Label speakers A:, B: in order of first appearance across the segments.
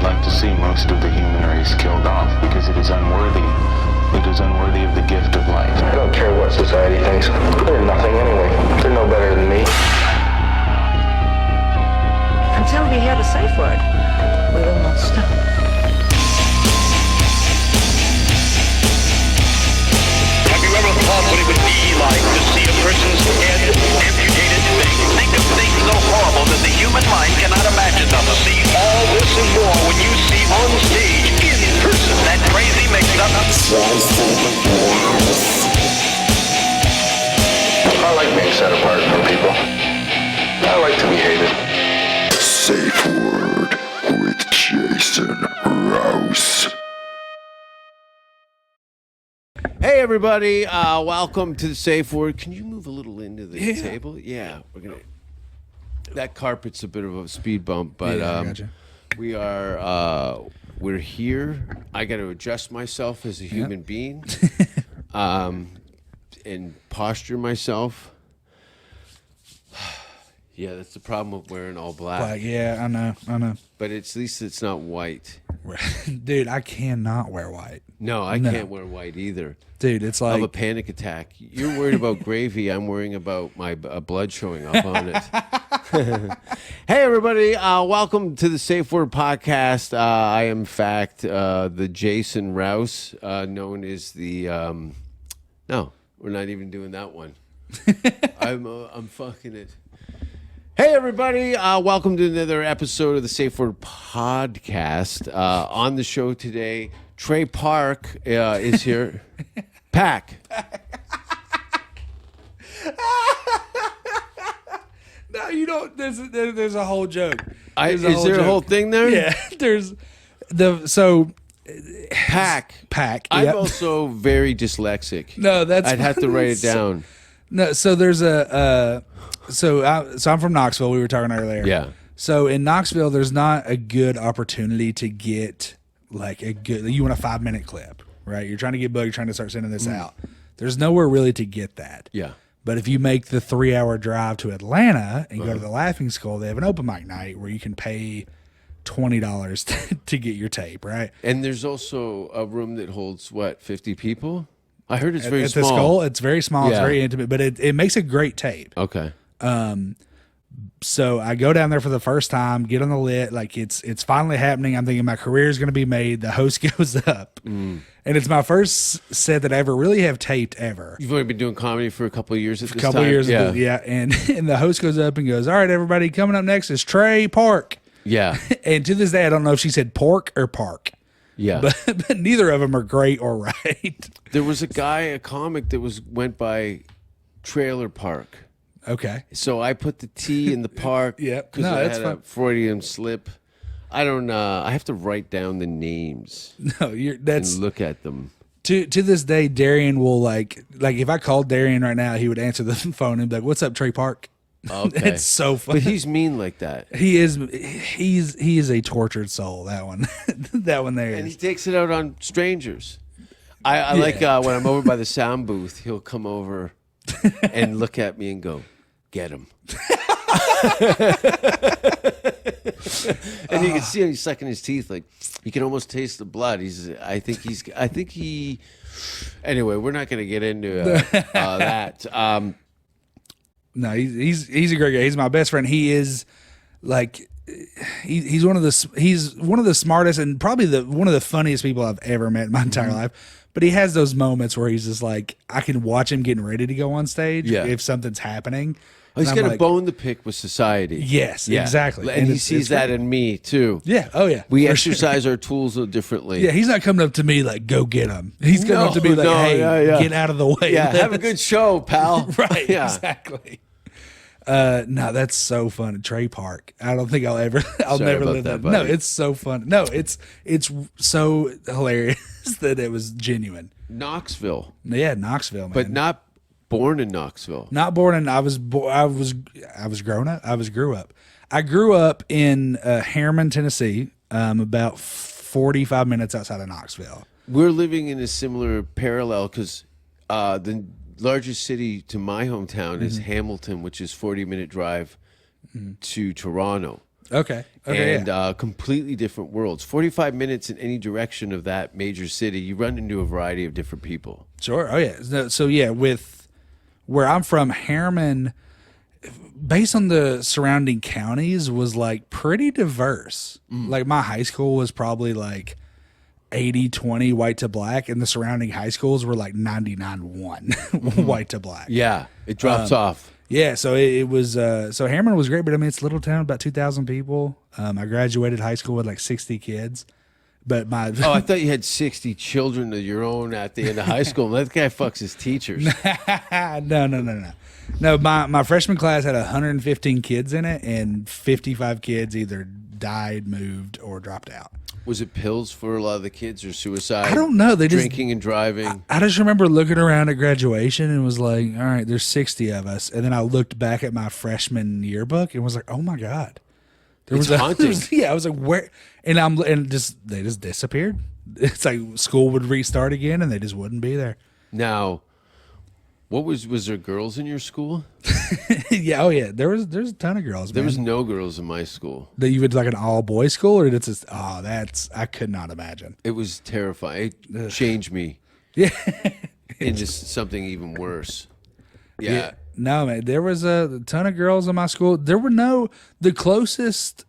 A: like to see most of the human race killed off because it is unworthy. It is unworthy of the gift of life.
B: I don't care what society thinks. They're nothing anyway. They're no better than me.
C: Until we hear the safe word, we will not stop.
D: Have you ever thought what it would be like to see a person's head amputated? Think of things so horrible that the human mind cannot imagine them. See all this and more when you see on stage, in person, that crazy mix-up.
B: I like being set apart from people. I like to be hated.
E: Safe Word with Jason Rouse.
F: Hey everybody, welcome to the Safe Word. Can you move a little into the table? Yeah, we're gonna. That carpet's a bit of a speed bump, but
G: I gotcha.
F: we're here. I got to adjust myself as a human being, and posture myself. Yeah, that's the problem with wearing all black.
G: Like, yeah, I know.
F: But at least it's not white.
G: Dude, I cannot wear white.
F: No, I can't wear white either.
G: Dude, it's
F: I have a
G: like
F: panic attack. You're worried about gravy. I'm worrying about my blood showing up on it. Hey, everybody. Welcome to the Safe Word Podcast. I am, in fact, the Jason Rouse, known as the... no, we're not even doing that one. I'm fucking it. Hey, everybody. Welcome to another episode of the Safe Word Podcast. On the show today, Trey Park is here. Pack.
G: no, you don't. There's a whole joke.
F: Is there a whole thing there?
G: Yeah, there's
F: Pack.
G: Yep.
F: I'm also very dyslexic.
G: No,
F: I'd have to write it down.
G: No, so there's so I'm from Knoxville. We were talking earlier.
F: Yeah.
G: So in Knoxville, there's not a good opportunity to get like a good. You want a 5-minute clip, right? You're trying to get booked. You're trying to start sending this out. There's nowhere really to get that.
F: Yeah.
G: But if you make the 3-hour drive to Atlanta and go to the Laughing Skull, they have an open mic night where you can pay $20 to get your tape, right?
F: And there's also a room that holds, 50 people? I heard it's very
G: At
F: small.
G: the Skull, it's very small. It's
F: Yeah.
G: very intimate, but it makes a great tape.
F: Okay.
G: So I go down there for the first time, get on the lit, like it's finally happening. I'm thinking my career is going to be made. The host goes up, and it's my first set that I ever really have taped ever.
F: You've only been doing comedy for a couple of years at this
G: A couple
F: time?
G: years,
F: Yeah.
G: yeah. And the host goes up and goes, "All right, everybody, coming up next is Trey Park."
F: Yeah.
G: And to this day, I don't know if she said pork or park,
F: Yeah.
G: but neither of them are great or right.
F: There was a comic that went by Trailer Park.
G: Okay.
F: So I put the T in the park.
G: Yep.
F: Because
G: No,
F: I
G: that's
F: had a
G: fine.
F: Freudian slip. I don't I have to write down the names
G: No, that's
F: and look at them.
G: to this day. Darian will like if I called Darian right now, he would answer the phone and be like, "What's up, Trey Park?"
F: Okay.
G: It's so funny.
F: But he's mean like that.
G: He is a tortured soul. That one, that one there
F: And he
G: is.
F: takes it out on strangers. I like when I'm over by the sound booth, he'll come over and look at me and go, "Get him." And you can see him, he's sucking his teeth, like you can almost taste the blood. Anyway, we're not going to get into that.
G: No, he's a great guy. He's my best friend. He is like he's one of the smartest and probably one of the funniest people I've ever met in my entire life. But he has those moments where he's just like, I can watch him getting ready to go on stage if something's happening.
F: Oh, he's
G: And I'm
F: got a
G: like,
F: bone to pick with society.
G: Yes,
F: Yeah.
G: exactly.
F: And he
G: it's
F: sees that
G: great.
F: in me too.
G: Yeah. Oh yeah.
F: We
G: for
F: exercise our tools differently.
G: Yeah, he's not coming up to me like, "Go get him." He's coming up to me like, "Hey, get out of the way."
F: Yeah, have a good show, pal.
G: Right,
F: Yeah.
G: exactly. No, that's so fun. Trey Park. I don't think I'll
F: Sorry
G: never
F: about
G: live
F: that,
G: that. No,
F: buddy.
G: it's so fun. No, it's so hilarious that it was genuine.
F: Knoxville,
G: Yeah, Knoxville, man.
F: but not born in Knoxville.
G: Not born in. I was grown up. Grew up. I grew up in Harriman, Tennessee, about 45 minutes outside of Knoxville.
F: We're living in a similar parallel because the largest city to my hometown is Hamilton, which is 40-minute drive to Toronto.
G: Okay.
F: and
G: yeah.
F: completely different worlds. 45 minutes in any direction of that major city, you run into a variety of different people.
G: Sure. Oh yeah. So yeah, with where I'm from, Harriman, based on the surrounding counties, was like pretty diverse. Like my high school was probably like 80-20 white to black, and the surrounding high schools were like 99-1 white to black.
F: Yeah, it drops off.
G: Yeah, so it was so Harriman was great, but I mean it's a little town, about 2,000 people. I graduated high school with like 60 kids. But my
F: Oh, I thought you had 60 children of your own at the end of high school. That guy fucks his teachers.
G: No, my freshman class had 115 kids in it, and 55 kids either died, moved, or dropped out.
F: Was it pills for a lot of the kids or suicide?
G: I don't know. They just
F: drinking and driving.
G: I just remember looking around at graduation and was like, all right, there's 60 of us. And then I looked back at my freshman yearbook and was like, oh my God.
F: It's haunting.
G: I was like, where? And they just disappeared. It's like school would restart again and they just wouldn't be there.
F: Now, was there girls in your school?
G: Yeah, oh yeah. There's a ton of girls.
F: There
G: man.
F: was no girls in my school.
G: That you would like an all boys school, or it's just I could not imagine.
F: It was terrifying. It changed me.
G: Yeah.
F: Into something even worse. Yeah.
G: No, man, there was a ton of girls in my school. There were the closest,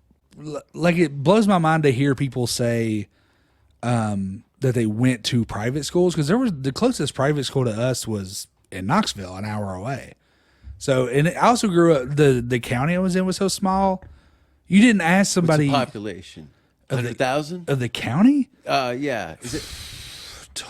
G: like it blows my mind to hear people say that they went to private schools, because the closest private school to us was in Knoxville, an hour away. So, and I also grew up, the county I was in was so small. You didn't ask somebody.
F: What's the population? 100,000?
G: Of the county?
F: Yeah. Is it?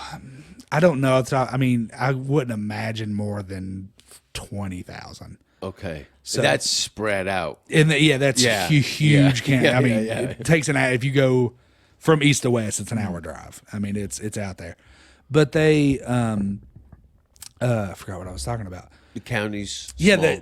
G: I don't know. I mean, I wouldn't imagine more than 20,000.
F: Okay.
G: So
F: that's spread out.
G: And that's huge county.
F: Yeah,
G: I mean,
F: yeah.
G: it takes an hour. If you go from east to west, it's an hour drive. I mean, it's out there. But they, I forgot what I was talking about.
F: The counties.
G: Yeah.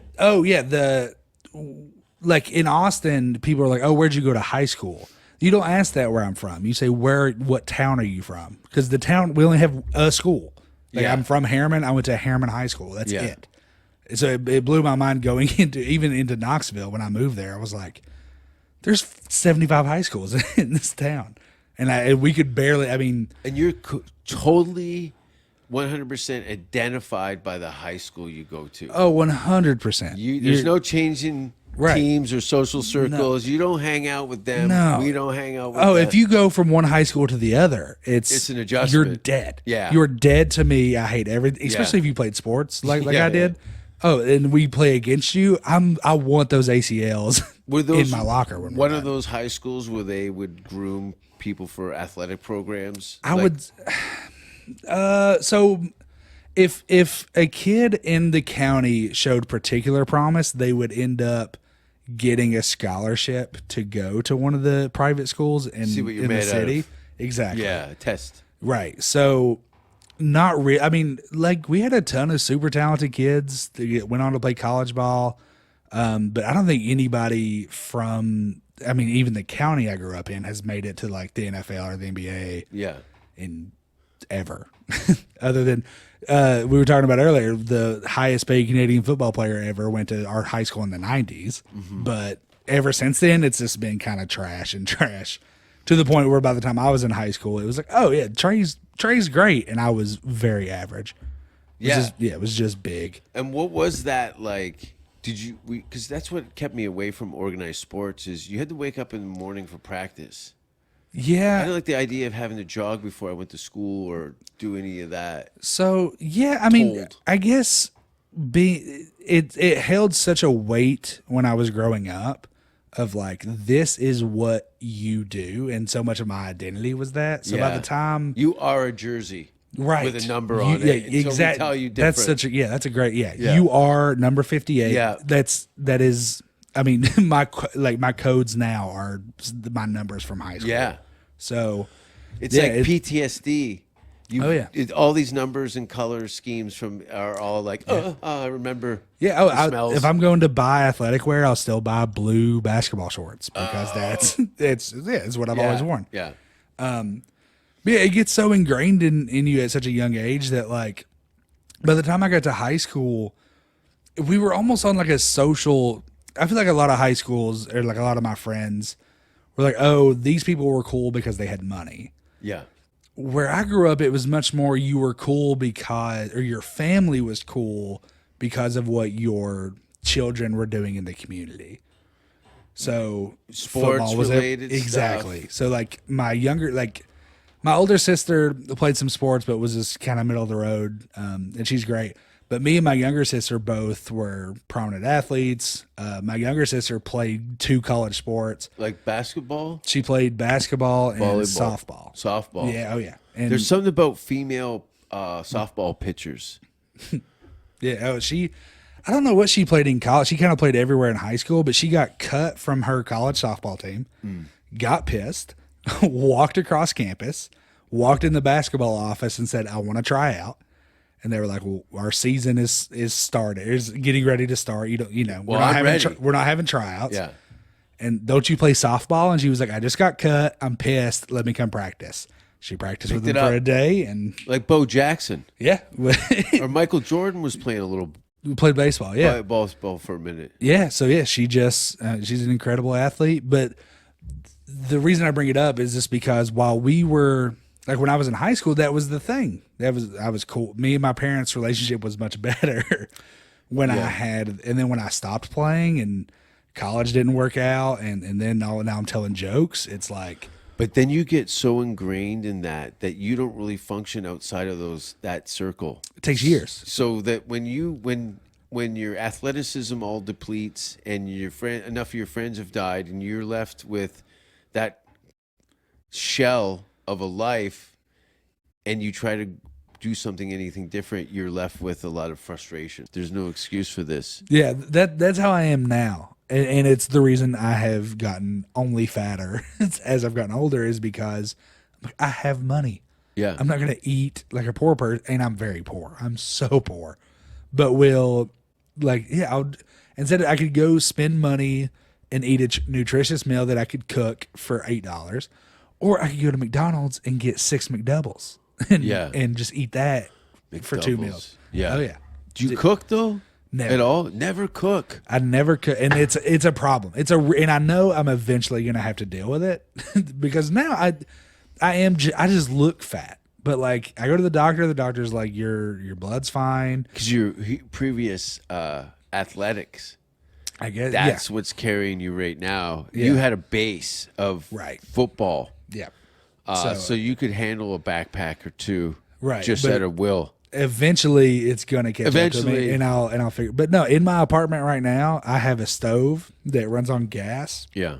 G: Like in Austin, people are like, "Oh, where'd you go to high school?" You don't ask that where I'm from. You say, what town are you from? Because the town, we only have a school. Like,
F: Yeah.
G: I'm from Harriman. I went to Harriman High School. That's
F: Yeah.
G: it. So it blew my mind going into Knoxville when I moved there. I was like, there's 75 high schools in this town. And we could barely, I mean.
F: And you're totally 100% identified by the high school you go to.
G: Oh, 100%.
F: There's no change in
G: Right.
F: teams or social circles. You don't hang out with them.
G: No.
F: We don't hang out with
G: Oh,
F: them.
G: if you go from one high school to the other, it's
F: an adjustment.
G: You're dead.
F: Yeah.
G: You're dead to me. I hate everything, especially if you played sports like
F: Yeah,
G: I did. Oh, and we play against you. I want those ACLs in my locker. When
F: one of those high schools where they would groom people for athletic programs?
G: I would. So if a kid in the county showed particular promise, they would end up getting a scholarship to go to one of the private schools in the city. Exactly.
F: Yeah, test.
G: Right. So not real. I mean, like we had a ton of super talented kids that went on to play college ball. But I don't think anybody from, I mean, even the county I grew up in has made it to like the NFL or the NBA.
F: Yeah.
G: In ever. Other than we were talking about earlier, the highest paid Canadian football player ever went to our high school in the 90s. Mm-hmm. But ever since then, it's just been kind of trash to the point where by the time I was in high school, it was like, oh yeah, Trey's great, and I was very average. It was just big.
F: And what was that like? Because that's what kept me away from organized sports is you had to wake up in the morning for practice.
G: Yeah.
F: I didn't like the idea of having to jog before I went to school or do any of that.
G: So, yeah, I mean, I guess it held such a weight when I was growing up of like, this is what you do. And so much of my identity was that. So by the time
F: you are a jersey.
G: Right.
F: With a number on it.
G: Yeah, exactly.
F: Tell you different.
G: That's a great, you are number 58.
F: Yeah.
G: That is, I mean, my codes now are my numbers from high school.
F: Yeah.
G: So
F: it's like PTSD. All these numbers and color schemes are all like, I remember.
G: Yeah. If I'm going to buy athletic wear, I'll still buy blue basketball shorts because it's what I've always worn.
F: Yeah.
G: Yeah, it gets so ingrained in you at such a young age that like by the time I got to high school, we were almost on like a social I feel like a lot of high schools, or like a lot of my friends, were like, oh, these people were cool because they had money.
F: Yeah.
G: Where I grew up, it was much more you were cool because, or your family was cool because of what your children were doing in the community. So
F: Sports
G: football was
F: related
G: exactly.
F: stuff.
G: So like my older sister played some sports, but was just kind of middle of the road, and she's great. But me and my younger sister both were prominent athletes. My younger sister played 2 college sports.
F: Like basketball?
G: She played basketball and
F: Volleyball.
G: softball.
F: Softball.
G: Yeah, oh yeah. And
F: There's something about female softball pitchers.
G: yeah, I don't know what she played in college. She kind of played everywhere in high school, but she got cut from her college softball team, got pissed, walked across campus, walked in the basketball office and said, I want to try out. And they were like, "Well, our season is started. Is getting ready to start.
F: Well, I'm ready.
G: We're not having tryouts.
F: Yeah.
G: And don't you play softball?" And she was like, "I just got cut. I'm pissed. Let me come practice." She practiced with them for a day, and
F: Like Bo Jackson.
G: yeah,
F: Or Michael Jordan was playing a little
G: we played baseball. Yeah,
F: ball for a minute.
G: yeah. So yeah, she's an incredible athlete. But the reason I bring it up is just because while we were like when I was in high school, that was the thing. I was cool. Me and my parents' relationship was much better when and then when I stopped playing and college didn't work out, and then now I'm telling jokes. It's like,
F: But then you get so ingrained in that you don't really function outside of that circle.
G: it takes years.
F: So that when your athleticism all depletes and enough of your friends have died and you're left with that shell of a life and you try to do anything different, you're left with a lot of frustration. There's no excuse for this.
G: Yeah, that's how I am now. And it's the reason I have gotten only fatter as I've gotten older is because I have money.
F: Yeah.
G: I'm not going to eat like a poor person, and I'm very poor. I'm so poor. But instead I could go spend money and eat a nutritious meal that I could cook for $8, or I could go to McDonald's and get 6 McDoubles and just eat that for 2 meals.
F: Yeah.
G: Oh yeah.
F: Do you cook though?
G: Never.
F: At all? Never cook.
G: I never could, and it's a problem. And I know I'm eventually gonna have to deal with it because now I just look fat. But like I go to the doctor's like your blood's fine
F: Because your previous athletics,
G: I guess.
F: that's what's carrying you right now.
G: Yeah.
F: You had a base of football,
G: yeah.
F: so you could handle a backpack or two,
G: Right,
F: just
G: but-
F: at a will.
G: Eventually it's gonna catch up to
F: Eventually.
G: me, and I'll figure. But no, in my apartment right now, I have a stove that runs on gas.
F: Yeah.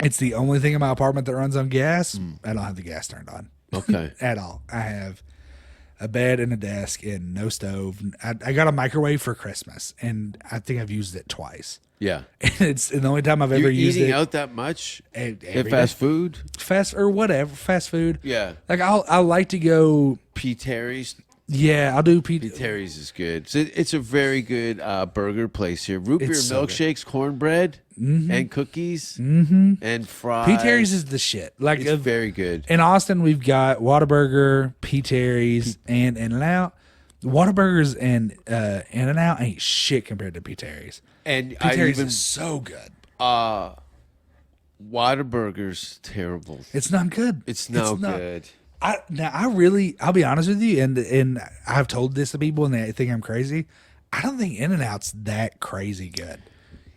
G: It's the only thing in my apartment that runs on gas. I don't have the gas turned on.
F: Okay.
G: At all. I have a bed and a desk and no stove. I got a microwave for Christmas, and I think I've used it twice.
F: Yeah.
G: And it's the only time I've ever
F: You're
G: used
F: eating
G: it.
F: out that much?
G: Every
F: At fast
G: day.
F: food?
G: Fast food.
F: Yeah.
G: Like I like to go.
F: P. Terry's.
G: Yeah, I'll do
F: P. Terry's is good. So it's a very good burger place here. Root beer
G: It's so
F: milkshakes, cornbread, and cookies, and fries.
G: P. Terry's is the shit. Like
F: It's very good.
G: in Austin, we've got Whataburger, P. Terry's, and In-N-Out. Whataburgers and In-N-Out ain't shit compared to P. Terry's.
F: And
G: P.
F: I
G: Terry's
F: even
G: is so good.
F: Whataburger's terrible.
G: It's not good.
F: It's no good.
G: I'll be honest with you, and I've told this to people, and they think I'm crazy. I don't think In-N-Out's that crazy good.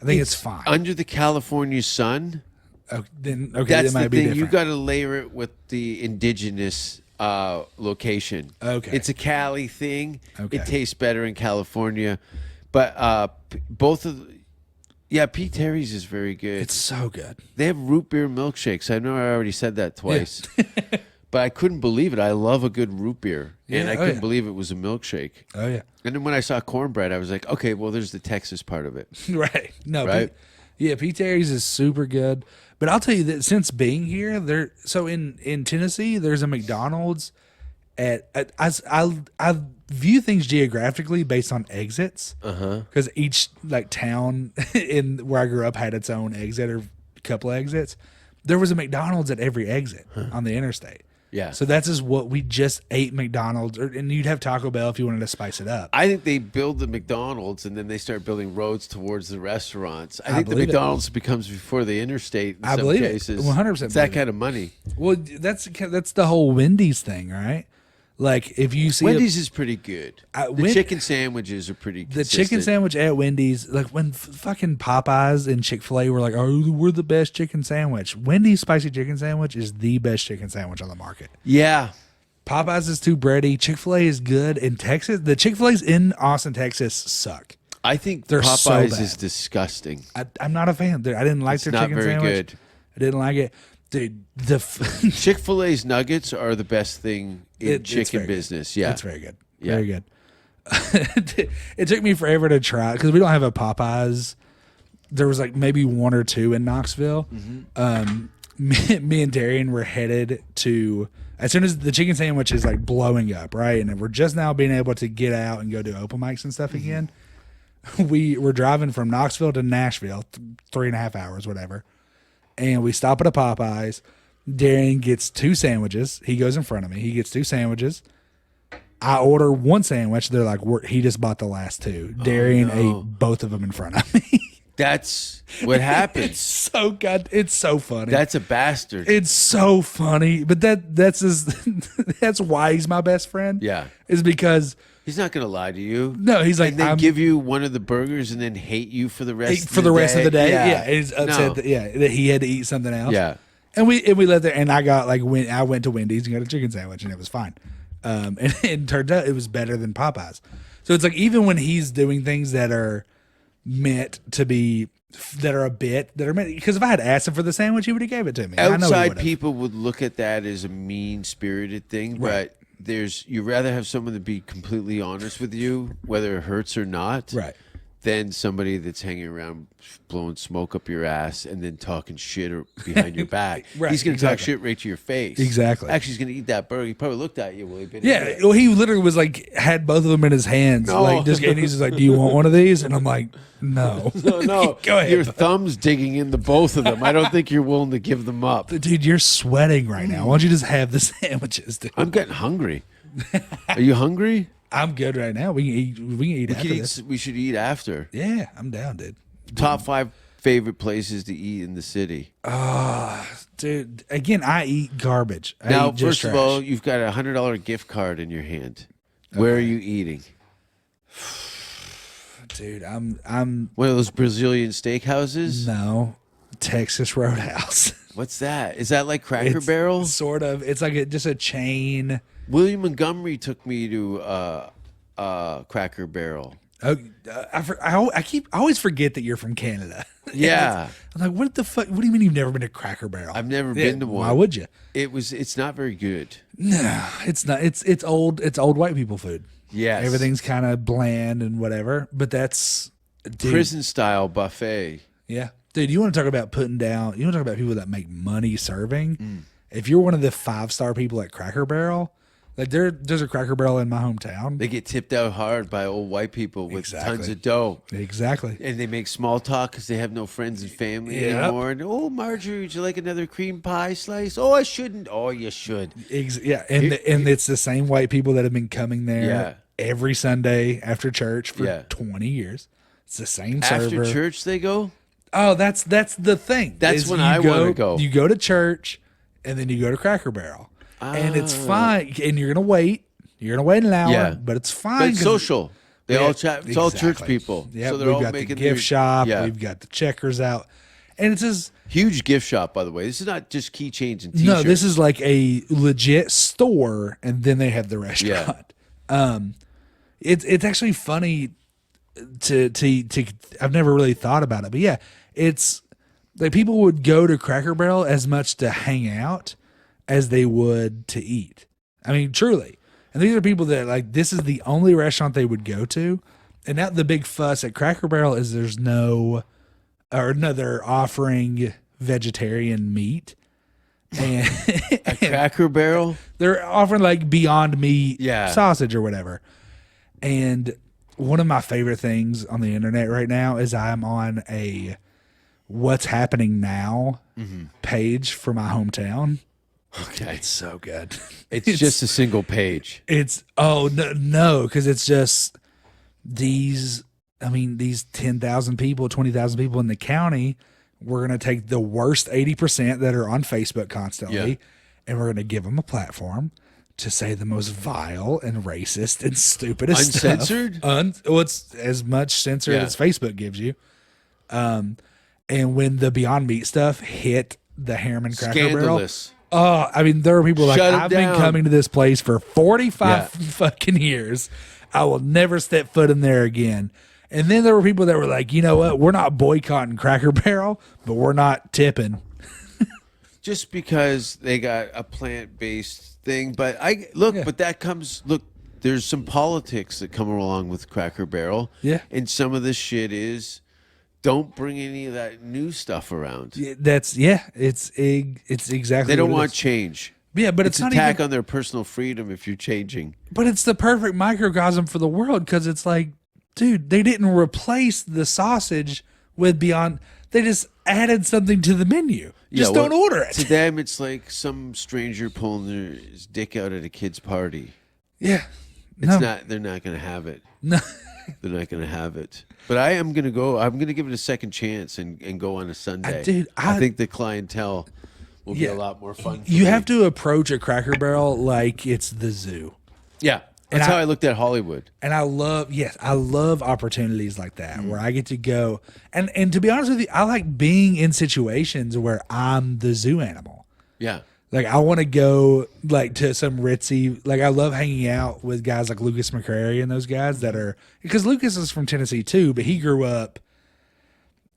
G: I think it's fine.
F: Under the California sun,
G: Okay,
F: that's
G: that
F: the
G: might be
F: thing.
G: different.
F: You got to layer it with the indigenous location.
G: Okay.
F: It's a Cali thing.
G: Okay.
F: It tastes better in California, but both of P. Terry's is very good.
G: It's so good.
F: They have root beer milkshakes. I know I already said that twice. But I couldn't believe it. I love a good root beer. And
G: Yeah,
F: I
G: oh,
F: couldn't
G: yeah.
F: believe it was a milkshake.
G: Oh yeah.
F: And then when I saw cornbread, I was like, okay, well, there's the Texas part of it.
G: Right. No.
F: Right?
G: P. Terry's is super good. But I'll tell you that since being here, in Tennessee, there's a McDonald's I view things geographically based on exits. Because each like town in where I grew up had its own exit or a couple exits. There was a McDonald's at every exit on the interstate.
F: Yeah.
G: So that's just what we just ate McDonald's, and you'd have Taco Bell if you wanted to spice it up.
F: I think they build the McDonald's and then they start building roads towards the restaurants. I think the
G: believe it.
F: McDonald's becomes before the interstate in
G: I
F: some
G: believe it.
F: cases.
G: 100%
F: It's that
G: believe it.
F: kind of money.
G: Well, that's the whole Wendy's thing, right? Like if you see
F: Wendy's is pretty good. The
G: Wen-
F: chicken sandwiches are pretty
G: the
F: consistent.
G: chicken sandwich at Wendy's, like when fucking Popeyes and Chick-fil-A were like, "Oh, we're the best chicken sandwich." Wendy's spicy chicken sandwich is the best chicken sandwich on the market.
F: Yeah.
G: Popeyes is too bready. Chick-fil-A is good. In Texas, the Chick-fil-A's in Austin, Texas suck.
F: I think
G: They're so
F: Popeyes
G: bad.
F: is disgusting.
G: I'm not a fan. I didn't like
F: It's
G: their
F: not
G: chicken
F: very
G: sandwich.
F: good.
G: I didn't like it. Dude,
F: Chick-fil-A's nuggets are the best thing in
G: It's
F: chicken
G: very good.
F: business. Yeah.
G: It's very good.
F: Yeah.
G: Very good. It took me forever to try because we don't have a Popeyes. There was like maybe one or two in Knoxville. Me and Darian were headed to, as soon as the chicken sandwich is like blowing up, right? And we're just now being able to get out and go do open mics and stuff again. We were driving from Knoxville to Nashville, 3.5 hours, whatever. And we stop at a Popeyes. Darian gets 2 sandwiches. He goes in front of me. He gets 2 sandwiches. I order 1 sandwich. They're like, he just bought the last 2. Darian ate both of them in front of me.
F: That's what happens.
G: It's so funny.
F: That's a bastard.
G: It's so funny. But that's that's why he's my best friend.
F: Yeah.
G: Is because
F: He's not going to lie to you.
G: no, he's like
F: And then
G: I'm,
F: give you one of the burgers and then hate you for the rest
G: for the rest of the day. Yeah,
F: Yeah.
G: he's upset that that he had to eat something else.
F: Yeah.
G: And we left there, and I got I went to Wendy's and got a chicken sandwich, and it was fine. And it turned out it was better than Popeyes. So it's like even when he's doing things that are meant to be because if I had asked him for the sandwich, he would have gave it to me. I know he
F: Outside
G: would've.
F: people would look at that as a mean-spirited thing,
G: Right.
F: but you rather have someone to be completely honest with you, whether it hurts or not,
G: Right.
F: than somebody that's hanging around blowing smoke up your ass and then talking shit behind your back.
G: Right,
F: He's going to talk
G: exactly.
F: shit right to your face.
G: Exactly.
F: Actually, he's going to eat that burger. He probably looked at you while he'd been
G: Yeah,
F: eating it.
G: well, he literally was like had both of them in his hands,
F: No.
G: like just and he's just like, "Do you want one of these?" And I'm like, "No,
F: No,
G: go ahead,
F: your thumb's digging into both of them. I don't think you're willing to give them up.
G: dude. You're sweating right now. Why don't you just have the sandwiches, dude?
F: I'm getting hungry. Are you hungry?
G: I'm good right now. We can eat. We can eat after this.
F: We should eat after.
G: Yeah, I'm down, dude.
F: Top 5 favorite places to eat in the city.
G: Dude, again, I eat garbage. I
F: Now,
G: eat just
F: first of
G: trash.
F: all, you've got a $100 gift card in your hand. Where are you eating?
G: dude, I'm
F: One of those Brazilian steakhouses?
G: no Texas Roadhouse.
F: What's that? Is that like Cracker
G: It's
F: Barrel?
G: sort of. It's like just a chain.
F: William Montgomery took me to Cracker Barrel.
G: Oh, I always forget that you're from Canada.
F: Yeah.
G: I'm like, what the fuck? What do you mean you've never been to Cracker Barrel?
F: I've never been to one.
G: Why would you?
F: It's not very good.
G: No, it's not. It's old. It's old white people food.
F: Yes.
G: Everything's kind of bland and whatever. But that's dude,
F: Prison style buffet.
G: Yeah, dude. You want to talk about putting down? You want to talk about people that make money serving?
F: Mm.
G: If you're one of the 5-star people at Cracker Barrel, like there's a Cracker Barrel in my hometown.
F: They get tipped out hard by old white people with
G: Exactly.
F: tons of dough.
G: Exactly.
F: And they make small talk because they have no friends and family
G: Yep.
F: anymore. And, oh, Marjorie, would you like another cream pie slice? Oh, I shouldn't. Oh, you should.
G: Yeah, and it's the same white people that have been coming there
F: Yeah.
G: every Sunday after church for
F: Yeah.
G: 20 years. It's the same
F: After
G: server.
F: church, they go?
G: Oh, that's the thing.
F: That's
G: is
F: when
G: you
F: I wanna go.
G: You go to church, and then you go to Cracker Barrel, and it's fine. And you're gonna wait. You're gonna wait an hour,
F: Yeah.
G: but it's
F: But
G: fine.
F: it's
G: 'cause-
F: social. They
G: Yeah,
F: all chat. It's all church
G: exactly.
F: people.
G: Yeah,
F: so they're
G: we've
F: all
G: got the
F: making
G: gift
F: their,
G: shop.
F: Yeah.
G: We've got the checkers out, and it's just
F: Huge gift shop, by the way. This is not just keychains and t-shirts.
G: no. This is like a legit store, and then they have the restaurant. It's actually funny to I've never really thought about it, but yeah, it's like people would go to Cracker Barrel as much to hang out as they would to eat. I mean, truly. And these are people that like this is the only restaurant they would go to. And now the big fuss at Cracker Barrel is they're offering vegetarian meat. And
F: Cracker Barrel.
G: they're offering like Beyond Meat
F: Yeah.
G: sausage or whatever. And one of my favorite things on the internet right now is I'm on a What's Happening Now page for my hometown.
F: Okay.
G: It's so good.
F: It's just a single page.
G: It's no, because it's just these 10,000 people, 20,000 people in the county. We're gonna take the worst 80% that are on Facebook constantly, and we're gonna give them a platform to say the most vile and racist and stupidest
F: Uncensored?
G: stuff. Well, it's as much censored as Facebook gives you. And when the Beyond Meat stuff hit the Harriman Cracker
F: Scandalous.
G: Barrel, there are people like,
F: Shut it
G: I've been
F: down.
G: coming to this place for 45 fucking years. I will never step foot in there again. And then there were people that were like, you know what? We're not boycotting Cracker Barrel, but we're not tipping.
F: Just because they got a plant-based thing, but but that comes. Look, there's some politics that come along with Cracker Barrel.
G: Yeah.
F: And some of this shit is, don't bring any of that new stuff around.
G: Yeah, it's exactly.
F: They don't
G: what it
F: want
G: is.
F: change.
G: Yeah, but
F: It's
G: it's not
F: attack
G: even.
F: on their personal freedom if you're changing.
G: But it's the perfect microcosm for the world because it's like, dude, they didn't replace the sausage with Beyond. They just added something to the menu. Just don't order it.
F: To them, it's like some stranger pulling his dick out at a kid's party.
G: Yeah.
F: It's not. They're not going to have it.
G: No.
F: They're not going to have it. But I am going to go. I'm going to give it a second chance and go on a Sunday.
G: Dude,
F: I think the clientele will be
G: Yeah.
F: a lot more fun. For
G: You
F: me.
G: have to approach a Cracker Barrel like it's the zoo.
F: Yeah.
G: And
F: That's how
G: I-
F: I looked at Hollywood.
G: And I love opportunities like that where I get to go. And to be honest with you, I like being in situations where I'm the zoo animal.
F: Yeah.
G: Like I want to go like to some ritzy, like I love hanging out with guys like Lucas McCrary and those guys that are, because Lucas is from Tennessee too, but he grew up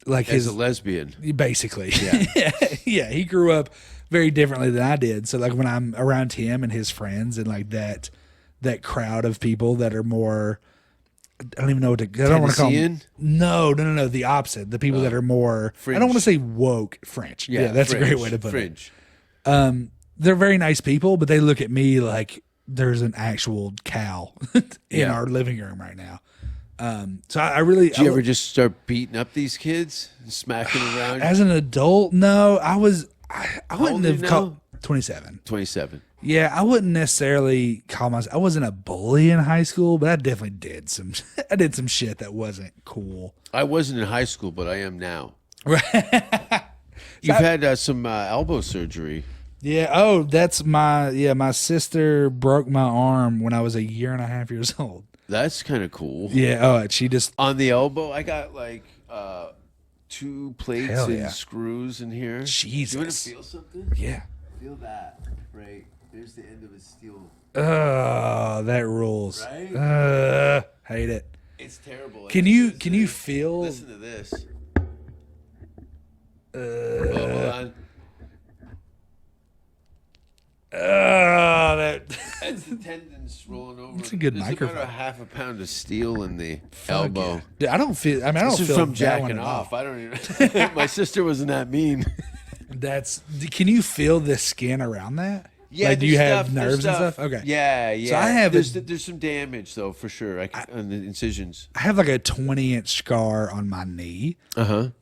G: like
F: As a lesbian.
G: basically. Yeah. Yeah. He grew up very differently than I did. So like when I'm around him and his friends and like that crowd of people that are more, I don't even know what to, I don't want to call them.
F: Tennessean?
G: No. The opposite. The people that are more, I don't want to say woke, French. Yeah. That's
F: fringe,
G: a great way to put
F: fringe.
G: it. They're very nice people, but they look at me like there's an actual cow in our living room right now. So I really,
F: Did you ever just start beating up these kids, smacking around?
G: as an adult, no, I wouldn't
F: old are
G: have
F: you
G: called
F: now?
G: 27.
F: 27.
G: Yeah, I wouldn't necessarily call myself. I wasn't a bully in high school, but I definitely did some. I did some shit that wasn't cool.
F: I wasn't in high school, but I am now.
G: Right.
F: You've had some elbow surgery.
G: Yeah. Oh, that's my sister broke my arm when I was 1.5 years old.
F: That's kind of cool.
G: Yeah. Oh, she just.
F: On the elbow, I got like 2 plates
G: Hell
F: and
G: yeah.
F: screws in here.
G: Jesus.
F: You want to feel something?
G: Yeah.
F: Feel that. Right. There's the end of a steel.
G: Oh, that rules.
F: Right?
G: Hate it.
F: It's terrible.
G: Can you feel?
F: Listen to this. Hold on.
G: That.
F: That's the tendons rolling over.
G: It's a good
F: There's
G: microphone.
F: about a half a pound of steel in the elbow.
G: Yeah. Dude, I don't feel. I mean, I don't
F: This is
G: feel
F: from
G: that one
F: jacking
G: at all.
F: off. I don't even. My sister wasn't that mean.
G: That's. Can you feel the skin around that?
F: Yeah.
G: Like, do you
F: there's
G: have
F: stuff- there's
G: nerves and stuff? Okay.
F: Yeah, yeah.
G: So I have
F: There's some damage though, for sure. On the incisions.
G: I have like a 20-inch scar on my knee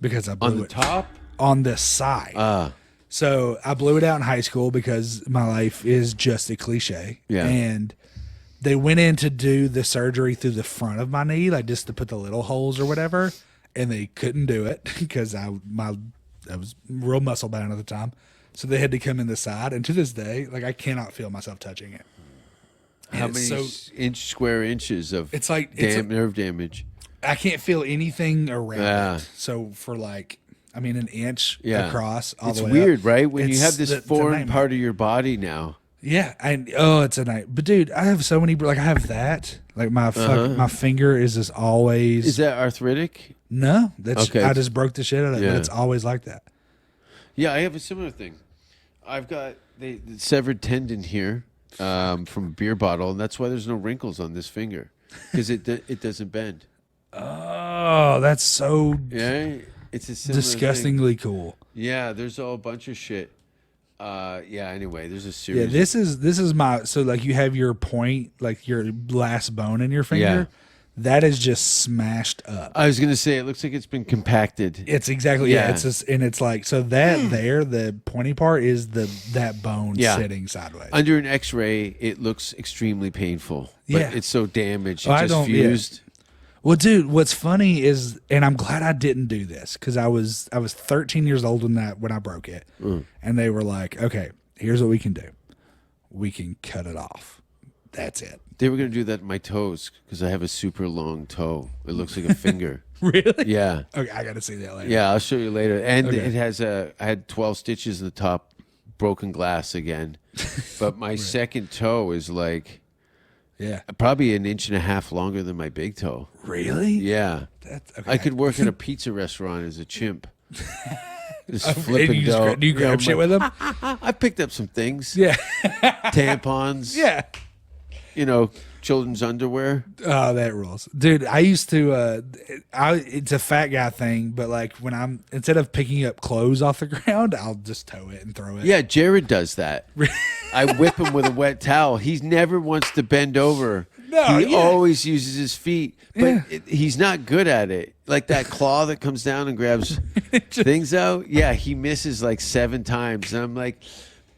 G: because I blew
F: On the
G: it
F: top.
G: on the side. So I blew it out in high school because my life is just a cliche.
F: Yeah.
G: And they went in to do the surgery through the front of my knee, like just to put the little holes or whatever, and they couldn't do it because I was real muscle bound at the time. So they had to come in the side, and to this day, like I cannot feel myself touching it. And
F: How
G: it's
F: many square inches of
G: It's like
F: nerve damage?
G: I can't feel anything around
F: Yeah.
G: it. So for like, I mean, an inch
F: Yeah.
G: across. All
F: It's
G: the way
F: weird,
G: up,
F: right? When you
G: it's
F: have this
G: the
F: foreign
G: nightmare.
F: part of your body now.
G: Yeah, it's a night. But dude, I have so many. Like I have that. Like my my finger is just always.
F: Is that arthritic?
G: No, that's
F: Okay.
G: I just broke the shit out of it.
F: Yeah.
G: But it's always like that.
F: Yeah, I have a similar thing. I've got the severed tendon here from a beer bottle, and that's why there's no wrinkles on this finger because it doesn't bend.
G: Oh, that's so
F: Yeah, it's a similar thing.
G: disgustingly cool.
F: Yeah, there's a whole bunch of shit. Yeah. Anyway, there's a
G: Yeah,
F: series.
G: this is my so like you have your point, like your last bone in your finger.
F: Yeah.
G: That is just smashed up.
F: I was gonna say it looks like it's been compacted.
G: It's exactly It's just, and it's like so that there the pointy part is that bone sitting sideways.
F: Under an X-ray, it looks extremely painful. But it's so damaged, it just fused.
G: Well, dude, what's funny is, and I'm glad I didn't do this because I was 13 years old when I broke it, and they were like, "Okay, here's what we can do. We can cut it off. That's it."
F: They were going to do that in my toes because I have a super long toe. It looks like a finger.
G: Really?
F: Yeah.
G: Okay, I got to see that later.
F: Yeah, I'll show you later. And it has I had 12 stitches in the top, broken glass again. But my second toe is like probably an inch and a half longer than my big toe.
G: Really?
F: Yeah.
G: That's, okay.
F: I could work at a pizza restaurant as a chimp. Just flipping
G: do
F: dough.
G: you grab shit with them?
F: I picked up some things.
G: Yeah.
F: Tampons.
G: Yeah.
F: Children's underwear.
G: Oh, that rules, dude. I used to. It's a fat guy thing, but like when instead of picking up clothes off the ground, I'll just tow it and throw it.
F: Yeah, Jared does that. I whip him with a wet towel. He never wants to bend over.
G: No,
F: he always uses his feet, but he's not good at it. Like that claw that comes down and grabs things out. Yeah, he misses like 7 times, and I'm like,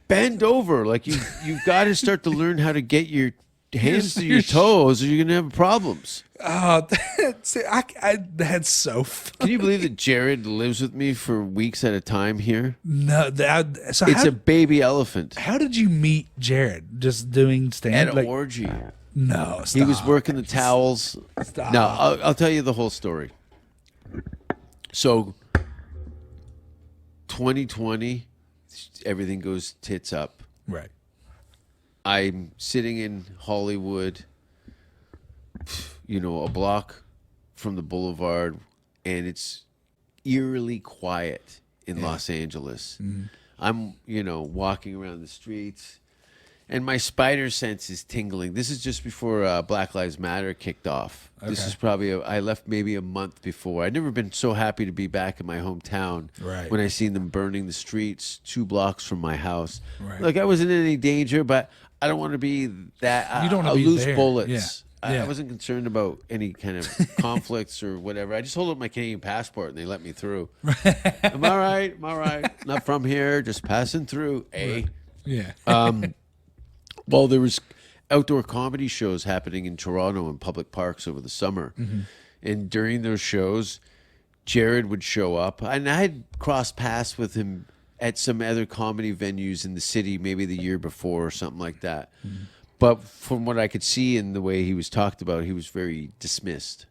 F: bend over. Like you've got to start to learn how to get your hands to your toes, or you're gonna have problems.
G: Oh, that's so funny.
F: Can you believe that Jared lives with me for weeks at a time here?
G: No,
F: It's a baby elephant.
G: How did you meet Jared? Just doing stand
F: At an orgy.
G: No, stop.
F: He was working the towels.
G: Stop.
F: No, I'll tell you the whole story. So, 2020, everything goes tits up.
G: Right.
F: I'm sitting in Hollywood, a block from the boulevard, and it's eerily quiet in Los Angeles. Mm-hmm. I'm, walking around the streets, and my spider sense is tingling. This is just before Black Lives Matter kicked off. Okay. This is probably, I left maybe a month before. I'd never been so happy to be back in my hometown when I seen them burning the streets 2 blocks from my house. Right. Look, I wasn't in any danger, but I don't want to be that.
G: You don't want to be
F: lose
G: there.
F: bullets.
G: Yeah.
F: I wasn't concerned about any kind of conflicts or whatever. I just hold up my Canadian passport and they let me through. I'm all right. I'm all right. Not from here, just passing through.
G: Right. Yeah.
F: Well, there was outdoor comedy shows happening in Toronto in public parks over the summer. Mm-hmm. And during those shows, Jared would show up. And I had crossed paths with him at some other comedy venues in the city, maybe the year before or something like that. Mm-hmm. But from what I could see in the way he was talked about, he was very dismissed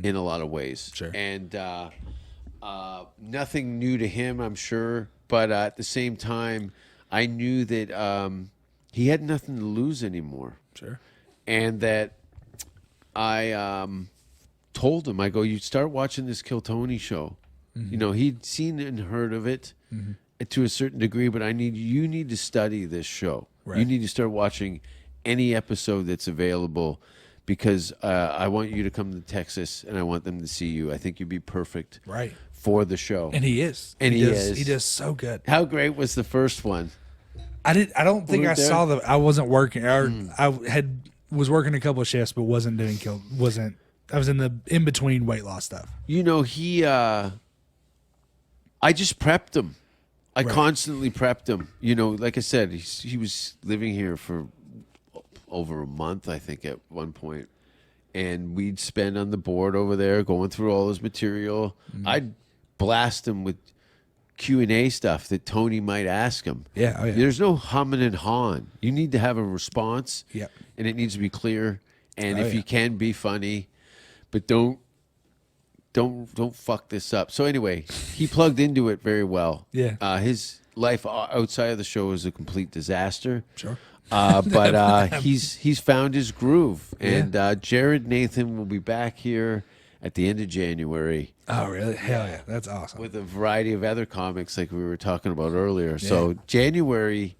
F: in a lot of ways.
G: Sure.
F: And nothing new to him, I'm sure. But at the same time, I knew that he had nothing to lose anymore.
G: Sure.
F: And that I told him, I go, you start watching this Kill Tony show. Mm-hmm. He'd seen and heard of it to a certain degree, but you need to study this show. Right. You need to start watching any episode that's available because I want you to come to Texas and I want them to see you. I think you'd be perfect for the show.
G: And he is.
F: And he is.
G: He does so good.
F: How great was the first one?
G: I don't think I saw I wasn't working. Or I was working a couple of shifts, but wasn't doing I was in the in between weight loss stuff.
F: I just prepped him. I constantly prepped him. Like I said, he was living here for over a month, I think, at one point. And we'd spend on the board over there going through all his material. Mm-hmm. I'd blast him with Q&A stuff that Tony might ask him.
G: Yeah, oh yeah.
F: There's no humming and hawing. You need to have a response, and it needs to be clear. And if you can, be funny, but don't fuck this up. So anyway, he plugged into it very well.
G: Yeah.
F: His life outside of the show is a complete disaster.
G: Sure.
F: But he's found his groove, and Jared Nathan will be back here at the end of January.
G: Oh, really? Hell yeah. That's awesome.
F: With a variety of other comics like we were talking about earlier. Yeah. So January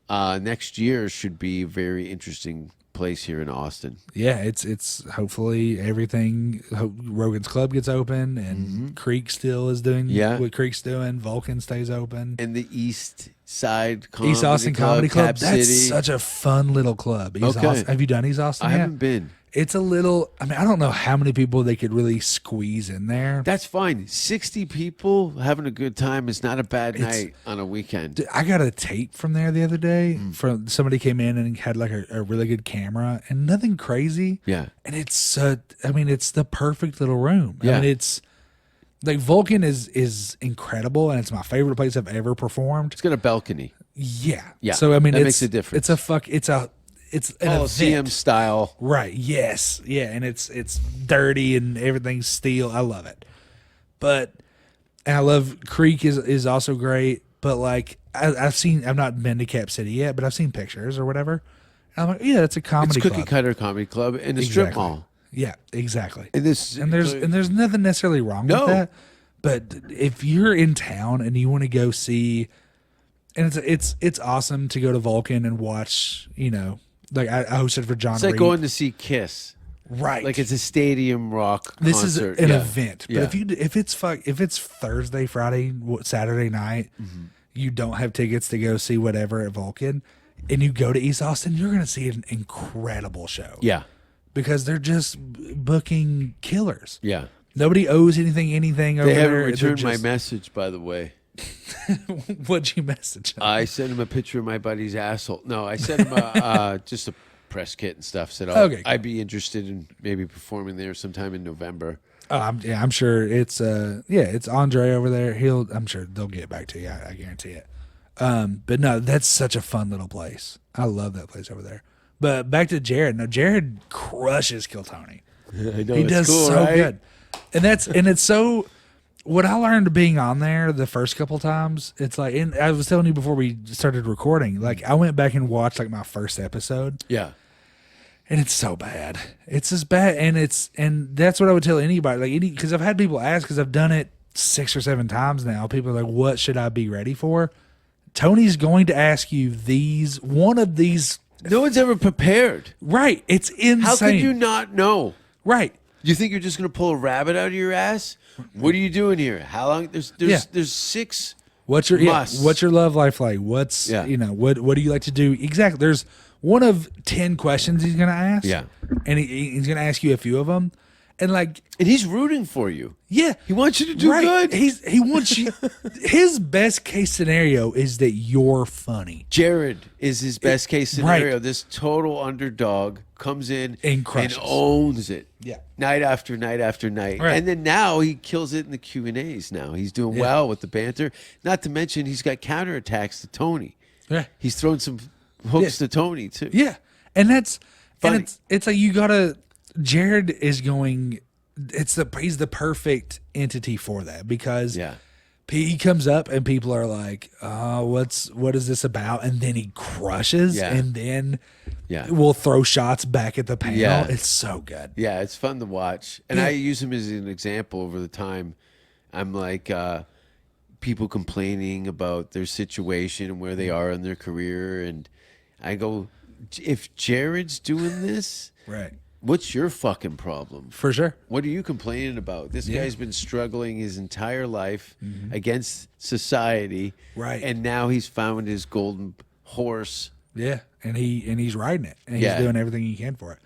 F: next year should be a very interesting place here in Austin.
G: Yeah, it's hopefully everything. Rogan's Club gets open, and Creek still is doing what Creek's doing. Vulcan stays open,
F: and the East Side
G: East Austin Comedy Club.
F: Cap
G: That's
F: City.
G: such a fun little club. East Austin. Have you done East Austin?
F: I haven't been.
G: It's a little. I mean, I don't know how many people they could really squeeze in there.
F: That's fine. 60 people having a good time is not a bad night on a weekend.
G: I got a tape from there the other day.
F: Mm.
G: From somebody came in and had like a really good camera and nothing crazy.
F: Yeah.
G: And it's I mean, it's the perfect little room.
F: Yeah.
G: I mean, it's like Vulcan is incredible, and it's my favorite place I've ever performed.
F: It's got a balcony.
G: Yeah.
F: Yeah,
G: So I mean,
F: that
G: it's,
F: makes a difference.
G: It's an
F: Coliseum
G: event.
F: style.
G: Right. Yes. Yeah. And it's dirty and everything's steel. I love it. And I love Creek is also great. But like I've not been to Cap City yet, but I've seen pictures or whatever. And I'm like, yeah, it's a comedy
F: It's Cookie
G: club.
F: Cutter Comedy Club and a strip mall.
G: Yeah, exactly.
F: And
G: there's nothing necessarily wrong with that. But if you're in town and you want to go see, and it's awesome to go to Vulcan and watch, like I hosted for John
F: It's like
G: Reed.
F: going to see Kiss.
G: Right.
F: Like it's a stadium rock
G: This
F: concert.
G: is an
F: Yeah.
G: event. But
F: Yeah.
G: if it's Thursday, Friday, Saturday night, you don't have tickets to go see whatever at Vulcan, and you go to East Austin, you're going to see an incredible show.
F: Yeah.
G: Because they're just booking killers.
F: Yeah.
G: Nobody owes anything over
F: They haven't
G: there. They're
F: returned my
G: just-
F: message, by the way.
G: What'd you message them?
F: I sent him a picture of my buddy's asshole. No, I sent him just a press kit and stuff. Said,
G: Okay.
F: I'd be interested in maybe performing there sometime in November.
G: I'm sure it's it's Andre over there. I'm sure they'll get back to you. I guarantee it. But no, that's such a fun little place. I love that place over there. But back to Jared. No, Jared crushes Kill Tony.
F: I know,
G: He
F: it's
G: does
F: cool,
G: so
F: right?
G: good. And it's so what I learned being on there the first couple times, it's like, and I was telling you before we started recording, like I went back and watched like my first episode.
F: Yeah.
G: And it's so bad. It's just bad. And that's what I would tell anybody. Like because I've had people ask, because I've done it 6 or 7 times now. People are like, what should I be ready for? Tony's going to ask you one of these.
F: No one's ever prepared.
G: Right. It's insane.
F: How could you not know?
G: Right.
F: You think you're just going to pull a rabbit out of your ass? What are you doing here? How long? There's 6
G: What's your
F: musts.
G: what's your love life like? What's what do you like to do? Exactly. There's one of 10 questions he's gonna ask.
F: Yeah.
G: And he's gonna ask you a few of them. And like,
F: And he's rooting for you.
G: yeah,
F: He wants you to do
G: right.
F: good.
G: He wants you. His best case scenario is that you're funny.
F: Jared is his best case scenario.
G: Right.
F: This total underdog comes in
G: And crushes.
F: owns it.
G: Yeah.
F: Night after night after night.
G: Right.
F: And then now he kills it in the Q&As now. He's doing well with the banter. Not to mention he's got counterattacks to Tony.
G: Yeah.
F: He's throwing some hooks to Tony too.
G: Yeah, and that's
F: Funny.
G: and it's like you gotta. Jared is going. He's the perfect entity for that because
F: Yeah.
G: he comes up and people are like, what is this about? And then he crushes,
F: Yeah.
G: and then
F: Yeah.
G: we'll throw shots back at the panel.
F: Yeah.
G: It's so good.
F: Yeah, it's fun to watch. And
G: Yeah.
F: I use him as an example over the time. I'm like, people complaining about their situation and where they are in their career. And I go, if Jared's doing this,
G: Right.
F: what's your fucking problem?
G: For sure.
F: What are you complaining about? This guy's been struggling his entire life against society.
G: Right.
F: And now he's found his golden horse.
G: Yeah, and he's riding it, and
F: Yeah.
G: he's doing everything he can for it.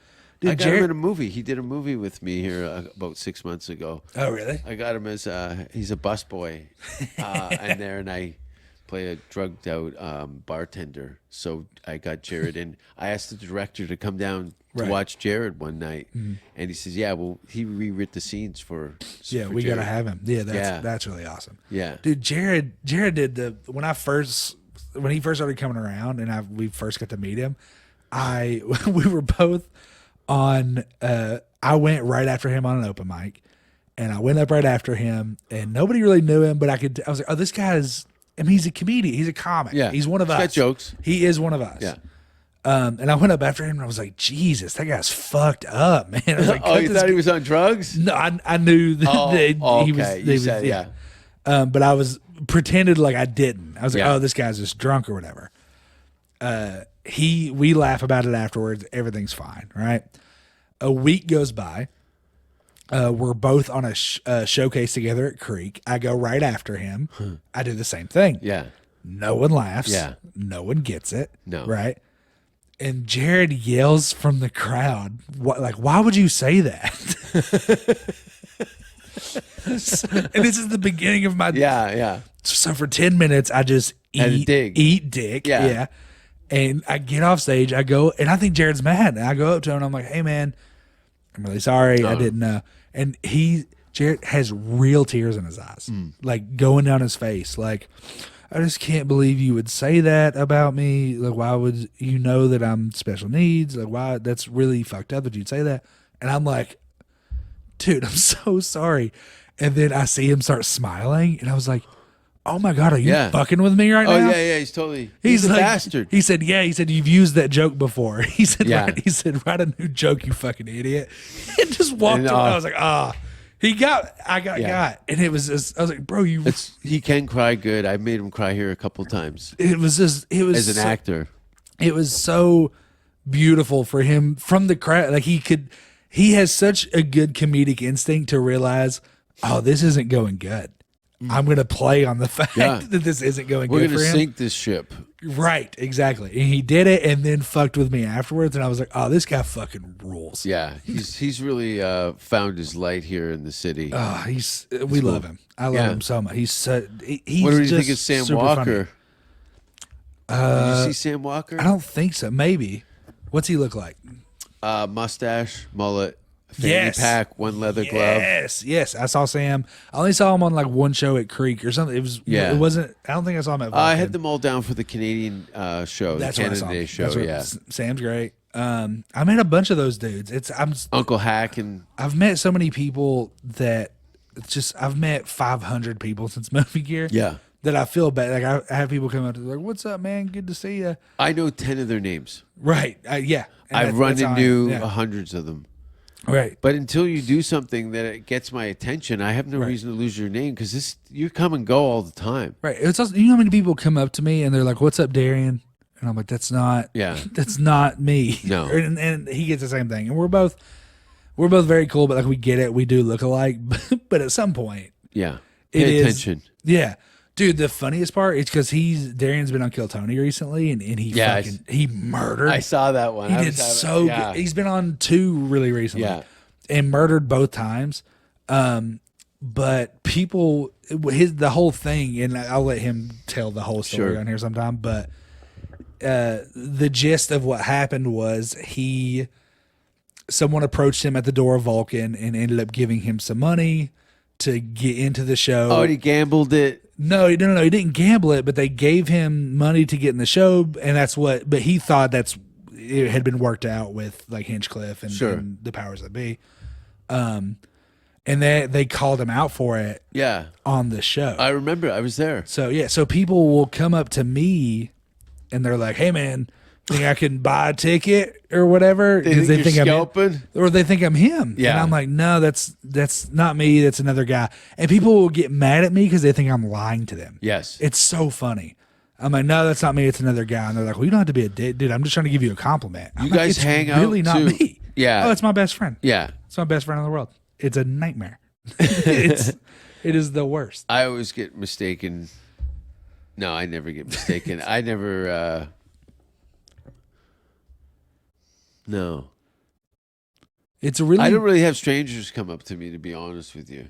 F: I
G: Dude,
F: got him in a
G: Jared.
F: movie. He did a movie with me here about 6 months ago.
G: Oh, really?
F: I got him as he's a busboy, and there, and I play a drugged out bartender. So I got Jared in. I asked the director to come down to
G: Right.
F: watch Jared one night, and he says, "Yeah, well, he rewrote the scenes for
G: Yeah,
F: for
G: we gotta
F: Jared."
G: have him. Yeah,
F: Yeah.
G: that's really awesome.
F: Yeah.
G: Dude, Jared did when he first started coming around and we first got to meet him. We were both on. I went right after him on an open mic, and I went up right after him, and nobody really knew him, but I was like, oh, this guy's. I mean, he's a comedian. He's a comic.
F: Yeah.
G: He's one of
F: He's
G: us.
F: got jokes.
G: He is one of us.
F: Yeah.
G: And I went up after him, and I was like, Jesus, that guy's fucked up, man. I was like,
F: Oh,
G: cut
F: you
G: this
F: thought he was on drugs?
G: No, I knew that,
F: Oh,
G: that he was.
F: okay. You
G: he was-
F: said, yeah.
G: But I was pretended like I didn't. I was like,
F: Yeah.
G: oh, this guy's just drunk or whatever. We laugh about it afterwards. Everything's fine, right? A week goes by. We're both on a showcase together at Creek. I go right after him. I do the same thing.
F: Yeah.
G: No one laughs.
F: Yeah.
G: No one gets it.
F: No.
G: Right. And Jared yells from the crowd, like, why would you say that? And this is the beginning of my
F: Yeah.
G: So for 10 minutes, I just eat dick. Yeah. And I get off stage, I go, and I think Jared's mad. And I go up to him and I'm like, hey man, I'm really sorry. I didn't know. And Jared has real tears in his eyes, like going down his face. Like, I just can't believe you would say that about me. Like, why would you know that I'm special needs? Like, why? That's really fucked up that you'd say that. And I'm like, dude, I'm so sorry. And then I see him start smiling, and I was like, oh my God, are you fucking with me right now?
F: Oh yeah, he's totally. He's a
G: like,
F: bastard.
G: He said, you've used that joke before. He said, write a new joke, you fucking idiot. And just walked away. I was like, I got. And it was just, I was like, bro,
F: he can cry good. I made him cry here a couple times.
G: It was as
F: an actor.
G: It was so beautiful for him from the crowd. Like he has such a good comedic instinct to realize, oh, this isn't going good. I'm going to play on the fact that this isn't going
F: We're
G: good for him.
F: We're going to sink this ship.
G: Right, exactly. And he did it and then fucked with me afterwards. And I was like, oh, this guy fucking rules.
F: Yeah, he's really found his light here in the city.
G: Oh, we love him. I love him so much. He's
F: what do you think of Sam Walker? Did you see Sam Walker?
G: I don't think so. Maybe. What's he look like?
F: Mustache, mullet. Fanny pack, one leather glove.
G: Yes. I saw Sam. I only saw him on like one show at Creek or something. It wasn't. I don't think I saw him at.
F: I had them all down for the Canadian show, the Canada Day show.
G: Sam's great. I met a bunch of those dudes. I'm
F: Uncle Hack, and
G: I've met so many people that I've met 500 people since Movie Gear.
F: Yeah.
G: That I feel bad. Like I have people come up to me like, "What's up, man? Good to see you."
F: I know 10 of their names.
G: Right. Yeah.
F: I've run into hundreds of them.
G: Right.
F: But until you do something that it gets my attention, I have no reason to lose your name because you come and go all the time.
G: Right. It's also, you know how many people come up to me and they're like, "What's up, Darian?" And I'm like, "That's not me."
F: No.
G: and he gets the same thing. And we're both very cool, but like we get it. We do look alike. But at some point,
F: pay attention.
G: Yeah. Dude, the funniest part is because Darian's been on Kill Tony recently, and he murdered.
F: I saw that one.
G: He did so good. He's been on 2 really recently, and murdered both times. But people, the whole thing, and I'll let him tell the whole story on here sometime. But the gist of what happened was someone approached him at the door of Vulcan and ended up giving him some money to get into the show.
F: Oh, he gambled it.
G: No, he didn't gamble it, but they gave him money to get in the show, and but he thought it had been worked out with like Hinchcliffe and the powers that be. And they called him out for it on the show.
F: I remember, I was there.
G: So people will come up to me and they're like, "Hey man, think I can buy a ticket or whatever?"
F: Because they think scalping?
G: Or they think I'm him.
F: Yeah.
G: And I'm like, "No, that's not me. That's another guy." And people will get mad at me because they think I'm lying to them.
F: Yes.
G: It's so funny. I'm like, "No, that's not me. It's another guy." And they're like, "Well, you don't have to be a dick, dude. I'm just trying to give you a compliment." I'm
F: You
G: like,
F: guys
G: "It's
F: hang out
G: really not
F: too.
G: me."
F: Yeah.
G: Oh, it's my best friend.
F: Yeah.
G: It's my best friend in the world. It's a nightmare. It is the worst.
F: I always get mistaken. No, I never get mistaken. I never... No.
G: It's really.
F: I don't really have strangers come up to me, to be honest with you.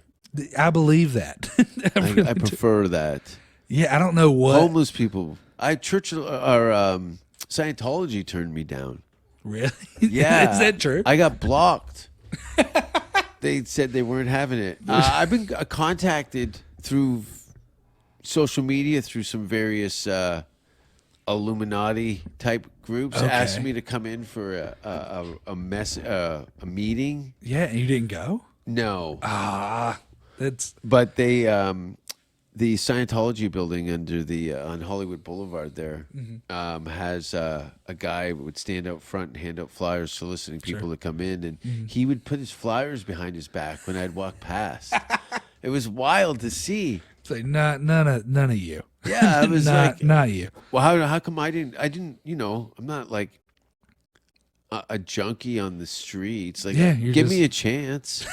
G: I believe that.
F: I prefer that.
G: Yeah, I don't know what.
F: Homeless people. Scientology turned me down.
G: Really?
F: Yeah.
G: Is that true?
F: I got blocked. They said they weren't having it. I've been contacted through social media, through some various Illuminati type groups, asking me to come in for a meeting.
G: Yeah, and you didn't go?
F: No.
G: That's.
F: But they the Scientology building under the on Hollywood Boulevard there has a guy who would stand out front and hand out flyers soliciting people to come in, and he would put his flyers behind his back when I'd walk past. It was wild to see.
G: It's like none of you.
F: Yeah, I was
G: not you.
F: Well, how come I didn't, I'm not like a junkie on the streets. Like, give me a chance.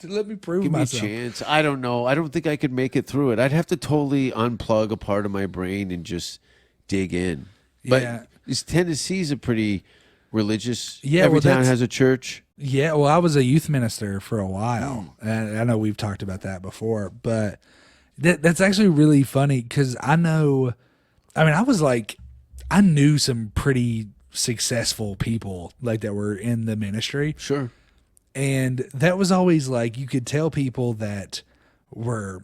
G: Let me prove
F: Give
G: myself.
F: me a chance. I don't know. I don't think I could make it through it. I'd have to totally unplug a part of my brain and just dig in. But Tennessee's a pretty religious.
G: Yeah,
F: every
G: well,
F: town
G: that's-
F: has a church.
G: Yeah, well, I was a youth minister for a while, and I know we've talked about that before, but that's actually really funny because I know, I mean, I knew some pretty successful people like that were in the ministry,
F: Sure.
G: and that was always like you could tell people that were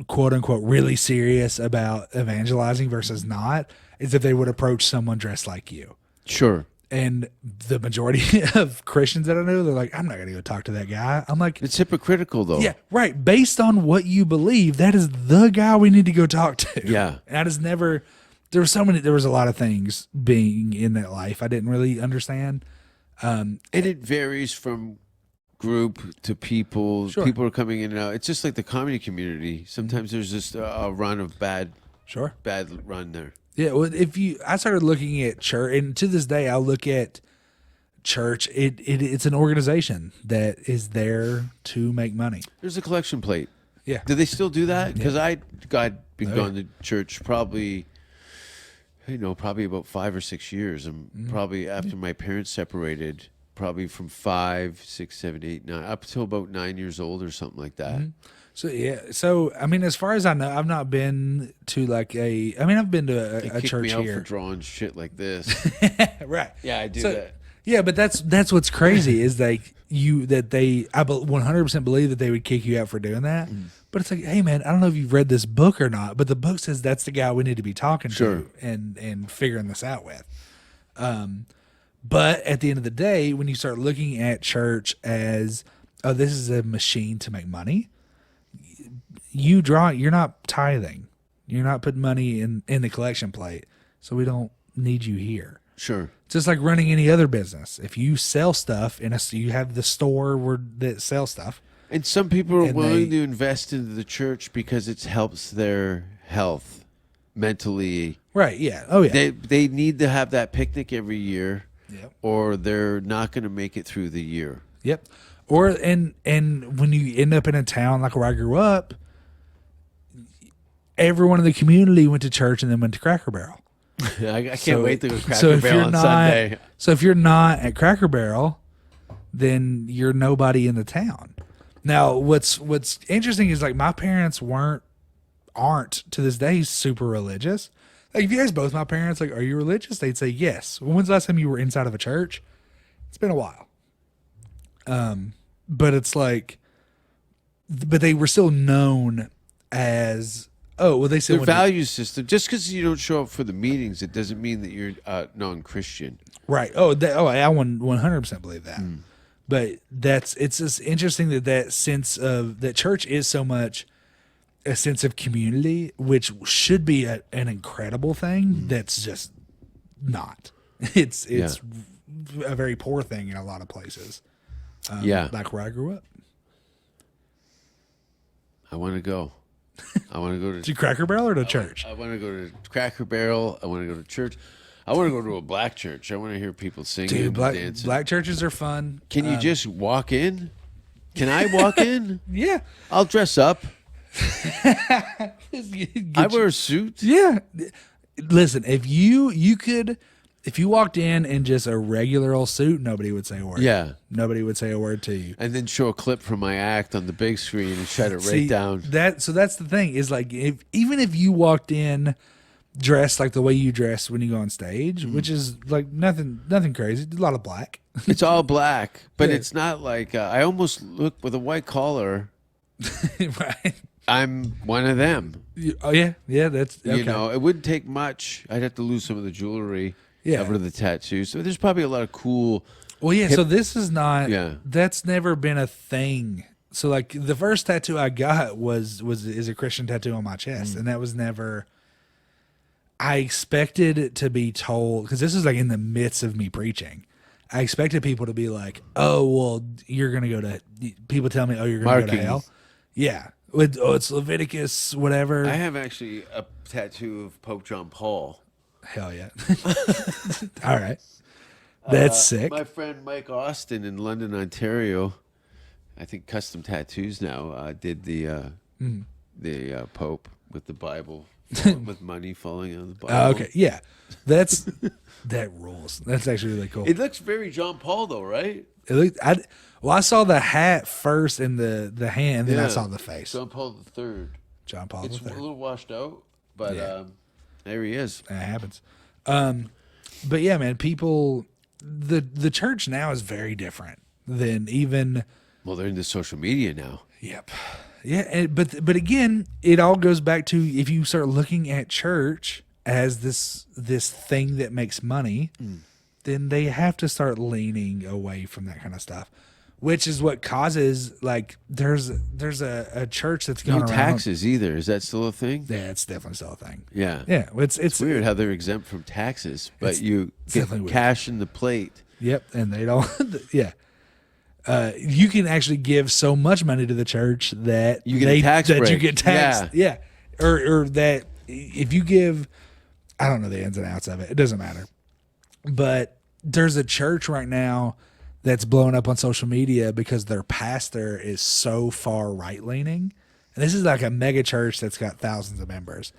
G: quote unquote really serious about evangelizing versus not is if they would approach someone dressed like you.
F: Sure.
G: And the majority of Christians that I know, they're like, I'm not going to go talk to that guy. I'm like,
F: It's hypocritical, though.
G: yeah, right. Based on what you believe, that is the guy we need to go talk to.
F: Yeah.
G: And I just never, there was a lot of things being in that life I didn't really understand.
F: And it varies from group to people.
G: Sure.
F: People are coming in and out. It's just like the comedy community. Sometimes there's just a run of bad run there.
G: Yeah. Well, I started looking at church, and to this day, I look at church. It's an organization that is there to make money.
F: There's a collection plate.
G: Yeah.
F: Do they still do that? Because I'd been
G: Oh,
F: going to church probably about 5 or 6 years. And
G: Mm-hmm.
F: probably after my parents separated, probably from 5, 6, 7, 8, 9, up till about 9 years old or something like that.
G: Mm-hmm. So yeah, so I mean, as far as I know, I've not been to I've been to
F: They
G: a
F: kicked
G: church
F: me out
G: here,
F: for drawing shit like this.
G: right?
F: Yeah, I do
G: So-
F: that.
G: Yeah, but that's what's crazy is like I 100% believe that they would kick you out for doing that. But it's like, hey man, I don't know if you've read this book or not, but the book says that's the guy we need to be talking
F: Sure.
G: to and figuring this out with. But at the end of the day, when you start looking at church as, oh, this is a machine to make money, you're not tithing. You're not putting money in the collection plate. So we don't need you here.
F: Sure.
G: Just like running any other business. If you sell stuff you have the store that sells stuff.
F: And some people are
G: And
F: willing to invest into the church because it helps their health mentally.
G: Right, yeah. Oh yeah.
F: They need to have that picnic every year,
G: Yep.
F: or they're not going to make it through the year.
G: Yep. Or and when you end up in a town like where I grew up, everyone in the community went to church and then went to Cracker Barrel.
F: I can't wait to go Cracker
G: so if
F: Barrel
G: you're
F: on
G: not,
F: Sunday.
G: So if you're not at Cracker Barrel, then you're nobody in the town. Now, what's interesting is like my parents aren't to this day super religious. Like if you ask both my parents, like, are you religious? They'd say yes. Well, when's the last time you were inside of a church? It's been a while. But it's like, but they were still known as, oh, well, they still
F: Their
G: went to-
F: value system. Just because you don't show up for the meetings, it doesn't mean that you're non-Christian.
G: Right. Oh, I 100% believe that. But it's just interesting that sense of that church is so much a sense of community, which should be an incredible thing. That's just not. It's a very poor thing in a lot of places. Like where I grew up.
F: I want to go. I want to go
G: To Cracker Barrel or to church?
F: I want to go to Cracker Barrel. I want to go to church. I want to go to a black church. I want to hear people singing
G: Dude,
F: and dancing.
G: black churches are fun.
F: Can you just walk in? Can I walk in?
G: Yeah.
F: I'll dress up. I
G: Get
F: wear a suit.
G: Yeah. Listen, if you walked in just a regular old suit, nobody would say a word.
F: Yeah.
G: Nobody would say a word to you.
F: And then show a clip from my act on the big screen and shut it right
G: See,
F: down.
G: So that's the thing is like even if you walked in dressed like the way you dress when you go on stage, which is like nothing crazy, a lot of black.
F: It's all black, but
G: Yeah.
F: it's not like I almost look with a white collar.
G: Right.
F: I'm one of them.
G: Oh yeah. Yeah, that's okay.
F: You know, it wouldn't take much. I'd have to lose some of the jewelry.
G: Yeah.
F: Cover the tattoos. So there's probably a lot of cool.
G: Well, yeah, so this is not
F: Yeah.
G: that's never been a thing. So like the first tattoo I got is a Christian tattoo on my chest, and that was never I expected it to be told, because this is like in the midst of me preaching. I expected people to be like, "Oh, well, you're gonna go to." People tell me, "Oh, you're gonna go to
F: Marking.
G: hell." Yeah, it's Leviticus, whatever.
F: I have actually a tattoo of Pope John Paul.
G: Hell yeah! All right, that's sick.
F: My friend Mike Austin in London, Ontario, I think Custom Tattoos now did the Pope with the Bible with money falling out of the Bible.
G: Okay, yeah, that rules. That's actually really cool.
F: It looks very John Paul though, right?
G: It looked, I saw the hat first and the hand, then I
F: Yeah.
G: saw the face.
F: John Paul the Third.
G: John Paul
F: It's
G: III.
F: a little washed out, but
G: Yeah.
F: there he is.
G: That happens. But yeah, man, people, the church now is very different than even.
F: Well, they're into social media now.
G: Yep. Yeah, but again, it all goes back to if you start looking at church as this thing that makes money, then they have to start leaning away from that kind of stuff, which is what causes like there's a church that's going
F: No
G: around.
F: taxes either. Is that still a thing?
G: Yeah, it's definitely still a thing.
F: Yeah.
G: Yeah, it's
F: Weird how they're exempt from taxes, but
G: It's
F: you get
G: definitely weird.
F: cash in the plate.
G: Yep, and they don't. Yeah. You can actually give so much money to the church that
F: You get a tax
G: that you
F: break.
G: get taxed. Yeah. Or that if you give, I don't know the ins and outs of it. It doesn't matter. But there's a church right now that's blowing up on social media because their pastor is so far right leaning. And this is like a mega church that's got thousands of members.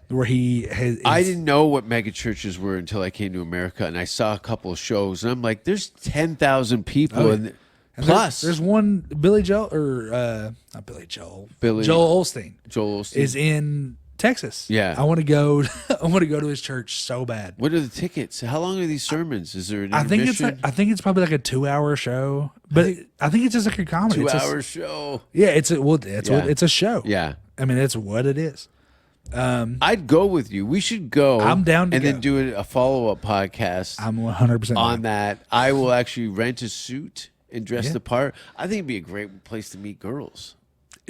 G: Where he has,
F: I didn't know what mega churches were until I came to America, and I saw a couple of shows, and I'm like, "There's 10,000 people,
G: Oh, yeah.
F: and
G: and
F: plus
G: there's one Billy Joel or not Billy Joel,
F: Billy-
G: Joel Olstein
F: Joel Osteen.
G: is in Texas.
F: Yeah.
G: I want to go. I want to go to his church so bad.
F: What are the tickets? How long are these sermons? Is there an
G: I think
F: intermission?
G: it's probably like a 2-hour show, but I think it's just like a comedy.
F: 2
G: It's
F: hour show.
G: Yeah, it's what
F: Yeah.
G: it's a show.
F: Yeah.
G: I mean it's what it is.
F: I'd go with you. We should go.
G: I'm down to
F: and
G: go.
F: then do a follow up podcast
G: I'm 100%
F: on that. I will actually rent a suit and dress
G: Yeah.
F: the part. I think it'd be a great place to meet girls.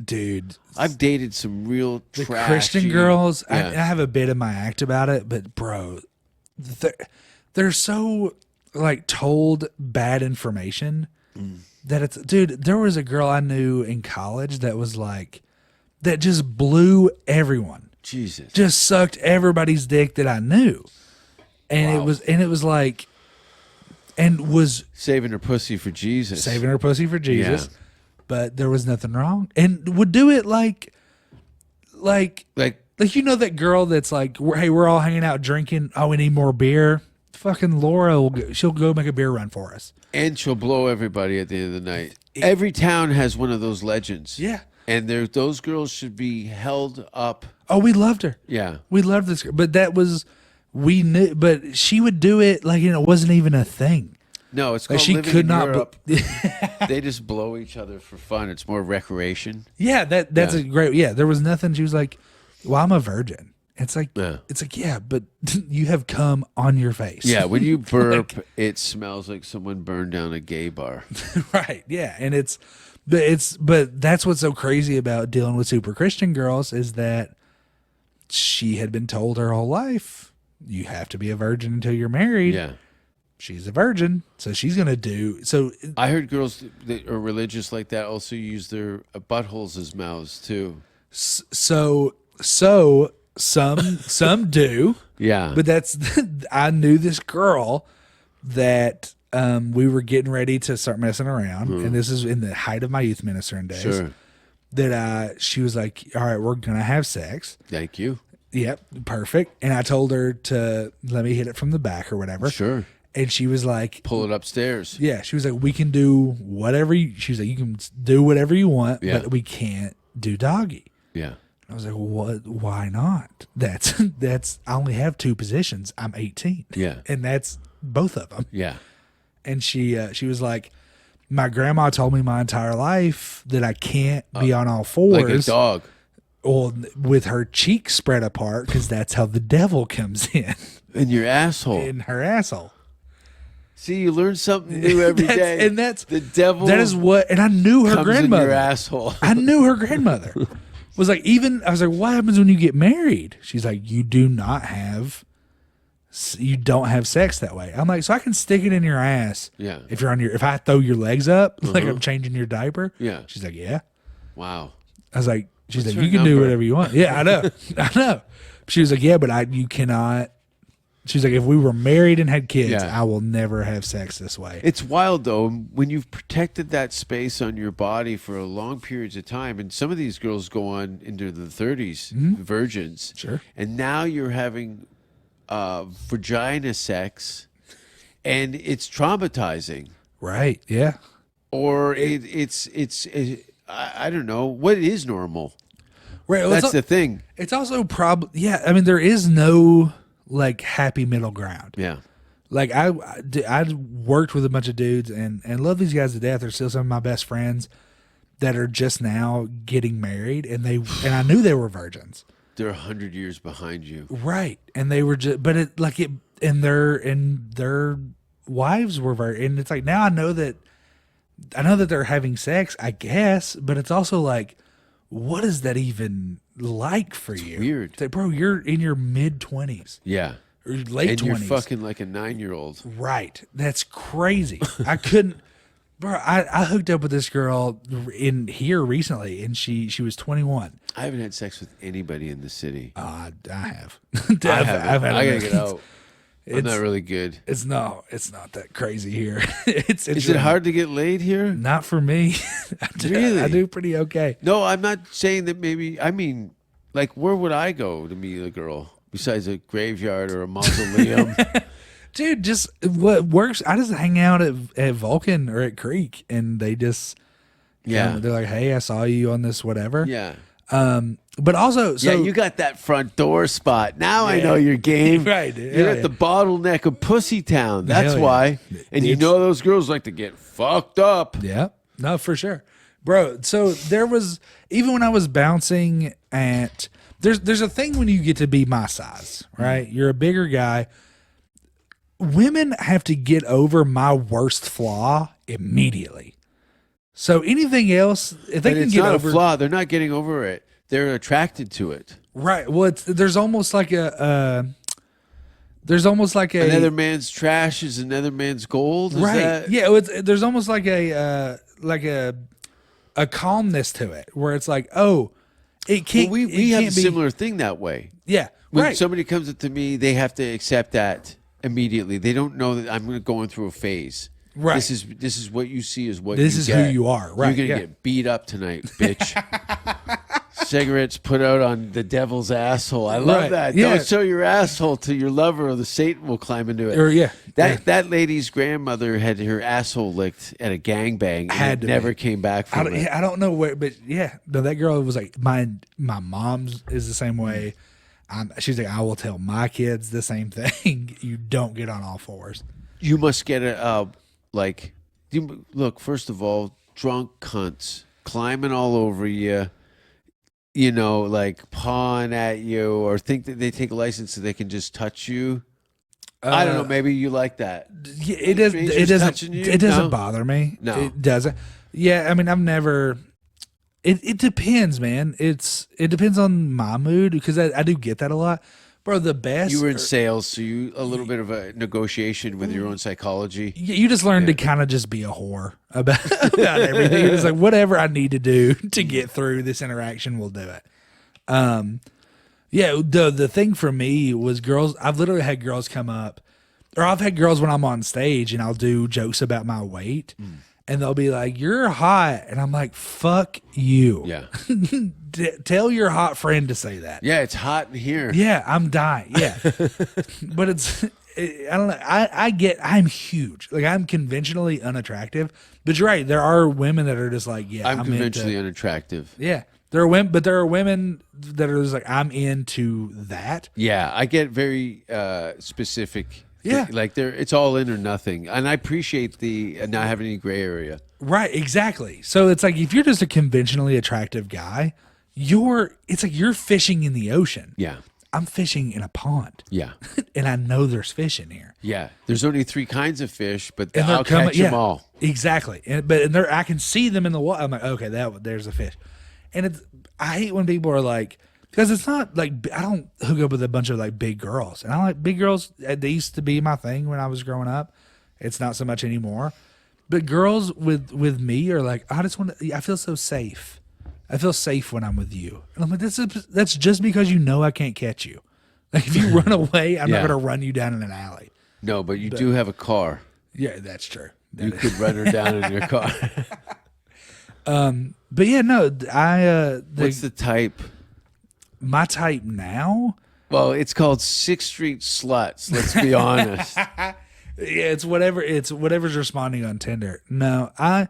G: dude.
F: I've dated some real
G: The
F: trashy,
G: Christian girls.
F: Yeah.
G: I have a bit of my act about it, but bro, they're so like told bad information that it's dude. There was a girl I knew in college that was like that just blew everyone,
F: Jesus.
G: just sucked everybody's dick that I knew, and
F: Wow.
G: it was like, and was
F: Saving her pussy for Jesus.
G: saving her pussy for Jesus,
F: Yeah.
G: but there was nothing wrong, and would do it like
F: Like,
G: you know that girl that's like, hey, we're all hanging out drinking. Oh, we need more beer. Fucking Laura she'll go make a beer run for us.
F: and she'll blow everybody at the end of the night. Every town has one of those legends.
G: Yeah.
F: And those girls should be held up.
G: Oh, we loved her.
F: Yeah.
G: We loved this girl, but that was we knew. But she would do it like it wasn't even a thing.
F: No, it's
G: Like
F: called
G: she
F: living
G: could
F: in
G: not.
F: Europe. They just blow each other for fun. It's more recreation.
G: Yeah, that's
F: Yeah.
G: a great. Yeah, there was nothing. She was like, "Well, I'm a virgin." It's like,
F: Yeah.
G: it's like, yeah, but you have cum on your face.
F: Yeah, when you burp, it smells like someone burned down a gay bar.
G: Right. Yeah. And but that's what's so crazy about dealing with super Christian girls is that she had been told her whole life, you have to be a virgin until you're married.
F: Yeah.
G: She's a virgin. So she's going to do. So
F: I heard girls that are religious like that also use their buttholes as mouths too.
G: some do,
F: Yeah.
G: but that's, I knew this girl that, we were getting ready to start messing around. And this is in the height of my youth ministering days.
F: Sure.
G: That she was like, all right, we're going to have sex.
F: Thank you.
G: Yep, perfect. And I told her to let me hit it from the back or whatever.
F: Sure.
G: And she was like,
F: Pull it upstairs.
G: yeah, she was like, we can do whatever she was like, you can do whatever you want,
F: Yeah.
G: but we can't do doggy.
F: Yeah.
G: I was like, what? Why not? That's I only have 2 positions. I'm 18.
F: Yeah.
G: And that's both of them.
F: Yeah.
G: And she was like, my grandma told me my entire life that I can't be on all fours.
F: Like a dog.
G: Or with her cheeks spread apart because that's how the devil comes in
F: In your asshole.
G: in her asshole.
F: See, you learn something new every day.
G: And that's
F: the devil.
G: That is what. And I knew her
F: comes
G: grandmother.
F: in your asshole.
G: I knew her grandmother was like. I was like, what happens when you get married? She's like, you don't have sex that way. I'm like, so I can stick it in your ass.
F: Yeah.
G: If I throw your legs up like I'm changing your diaper.
F: Yeah.
G: She's like, yeah.
F: Wow.
G: I was like, she's
F: What's
G: like,
F: her
G: you can do
F: number?
G: whatever you want. Yeah, I know. I know. She was like, yeah, but you cannot She's like, if we were married and had kids,
F: Yeah.
G: I will never have sex this way.
F: It's wild though when you've protected that space on your body for long periods of time, and some of these girls go on into the 30s, virgins.
G: Sure.
F: And now you're having vagina sex, and it's traumatizing.
G: Right. Yeah.
F: Or it's I don't know what is normal.
G: Right. Well,
F: That's the thing.
G: It's also probably, yeah. I mean, there is no like happy middle ground.
F: Yeah.
G: Like I worked with a bunch of dudes and love these guys to death. They're still some of my best friends that are just now getting married, and I knew they were virgins.
F: They're 100 years behind you.
G: Right. And they were just, but it like it, and their wives were very, and it's like, now I know that they're having sex, I guess, but it's also like, what is that even like for you?
F: Weird.
G: It's like, bro, you're in your mid-20s.
F: Yeah.
G: Or late
F: And
G: 20s.
F: you're fucking like a 9-year-old.
G: Right. That's crazy. I couldn't, bro, I hooked up with this girl in here recently, and she was 21.
F: I haven't had sex with anybody in the city.
G: I have.
F: I gotta get out. I'm
G: It's-
F: not really good.
G: It's not that crazy here. It's
F: Is it hard to get laid here?
G: Not for me.
F: Really?
G: I do pretty okay.
F: No, I'm not saying that maybe. I mean, like, where would I go to meet a girl besides a graveyard or a mausoleum?
G: Dude, just what works. I just hang out at Vulcan or at Creek, and they just,
F: Yeah.
G: they're like, hey, I saw you on this whatever.
F: Yeah.
G: But also, so
F: Yeah, you got that front door spot. Now I know your game.
G: Right.
F: You're
G: Hell
F: at
G: yeah.
F: the bottleneck of Pussy Town. That's
G: Hell yeah.
F: why. And you
G: It's-
F: know those girls like to get fucked up.
G: Yeah, no, for sure, bro. So there was, even when I was bouncing at, there's a thing when you get to be my size, right? You're a bigger guy. Women have to get over my worst flaw immediately. So anything else, if they
F: But
G: can
F: it's
G: get
F: not
G: over,
F: a flaw. They're not getting over it. They're attracted to it.
G: right? Well, there's almost like there's almost like a
F: Another man's trash is another man's gold. Is
G: right.
F: that-
G: Yeah, there's almost like a calmness to it, where it's like, oh, it can't.
F: Well, we
G: it
F: have a
G: can't be,
F: similar thing that way.
G: Yeah,
F: When
G: right.
F: somebody comes up to me, they have to accept that immediately. They don't know that I'm going through a phase.
G: Right.
F: This is what you see is what
G: This
F: you
G: is
F: get.
G: who you are. Right,
F: You're gonna
G: yeah.
F: get beat up tonight, bitch. Cigarettes put out on the devil's asshole. I love
G: Right,
F: that.
G: yeah.
F: Don't show your asshole to your lover, or the Satan will climb into it.
G: Or, yeah,
F: That lady's grandmother had her asshole licked at a gangbang, and
G: Had
F: it
G: to
F: never
G: be.
F: came back
G: I
F: from
G: don't,
F: it.
G: yeah, I don't know where, but yeah, no, that girl was like, my mom's is the same way. She's like, I will tell my kids the same thing. You don't get on all fours.
F: You must get look, first of all, drunk cunts climbing all over you, you know, like pawing at you, or think that they take a license so they can just touch you. I don't know. Maybe you like that.
G: Yeah, it does.
F: Strangers
G: It doesn't.
F: touching you?
G: It doesn't
F: No?
G: bother me.
F: No.
G: it doesn't. Yeah, I mean, I've never. It depends, man. It depends on my mood, because I do get that a lot, bro. The best.
F: You were in sales, so you a little bit of a negotiation with your own psychology.
G: You just learn to kind of just be a whore about everything. You're just like, whatever I need to do to get through this interaction, we'll do it. Yeah, the thing for me was girls. I've literally had girls come up, or I've had girls when I'm on stage and I'll do jokes about my weight, and they'll be like, "You're hot," and I'm like, "Fuck you."
F: Yeah.
G: Tell your hot friend to say that.
F: Yeah, it's hot in here.
G: Yeah, I'm dying. Yeah, but I don't know. I'm huge. Like, I'm conventionally unattractive. But you're right. There are women that are just like, yeah,
F: I'm
G: into-
F: conventionally unattractive.
G: yeah. There are women, but there are women that are just like, I'm into that.
F: Yeah, I get very specific.
G: Yeah.
F: Like it's all in or nothing. And I appreciate the not having any gray area.
G: Right, exactly. So it's like, if you're just a conventionally attractive guy, it's like you're fishing in the ocean.
F: Yeah.
G: I'm fishing in a pond.
F: Yeah.
G: And I know there's fish in here.
F: Yeah. There's only 3 kinds of fish, but
G: And they're
F: I'll
G: coming,
F: catch them all.
G: Exactly. And I can see them in the water. I'm like, okay, there's a fish. And I hate when people are like, because it's not like, I don't hook up with a bunch of like big girls. And I like big girls. They used to be my thing when I was growing up. It's not so much anymore. But girls with me are like, I feel so safe. I feel safe when I'm with you. And I'm like, that's just because you know I can't catch you. Like if you run away, I'm
F: Yeah.
G: not going to run you down in an alley.
F: No, but you do have a car.
G: Yeah, that's true.
F: You could run her down in your car.
G: But yeah, no,
F: What's the type?
G: my type now.
F: Well, it's called 6th Street Sluts. Let's be honest.
G: Yeah, it's whatever's responding on Tinder. No, I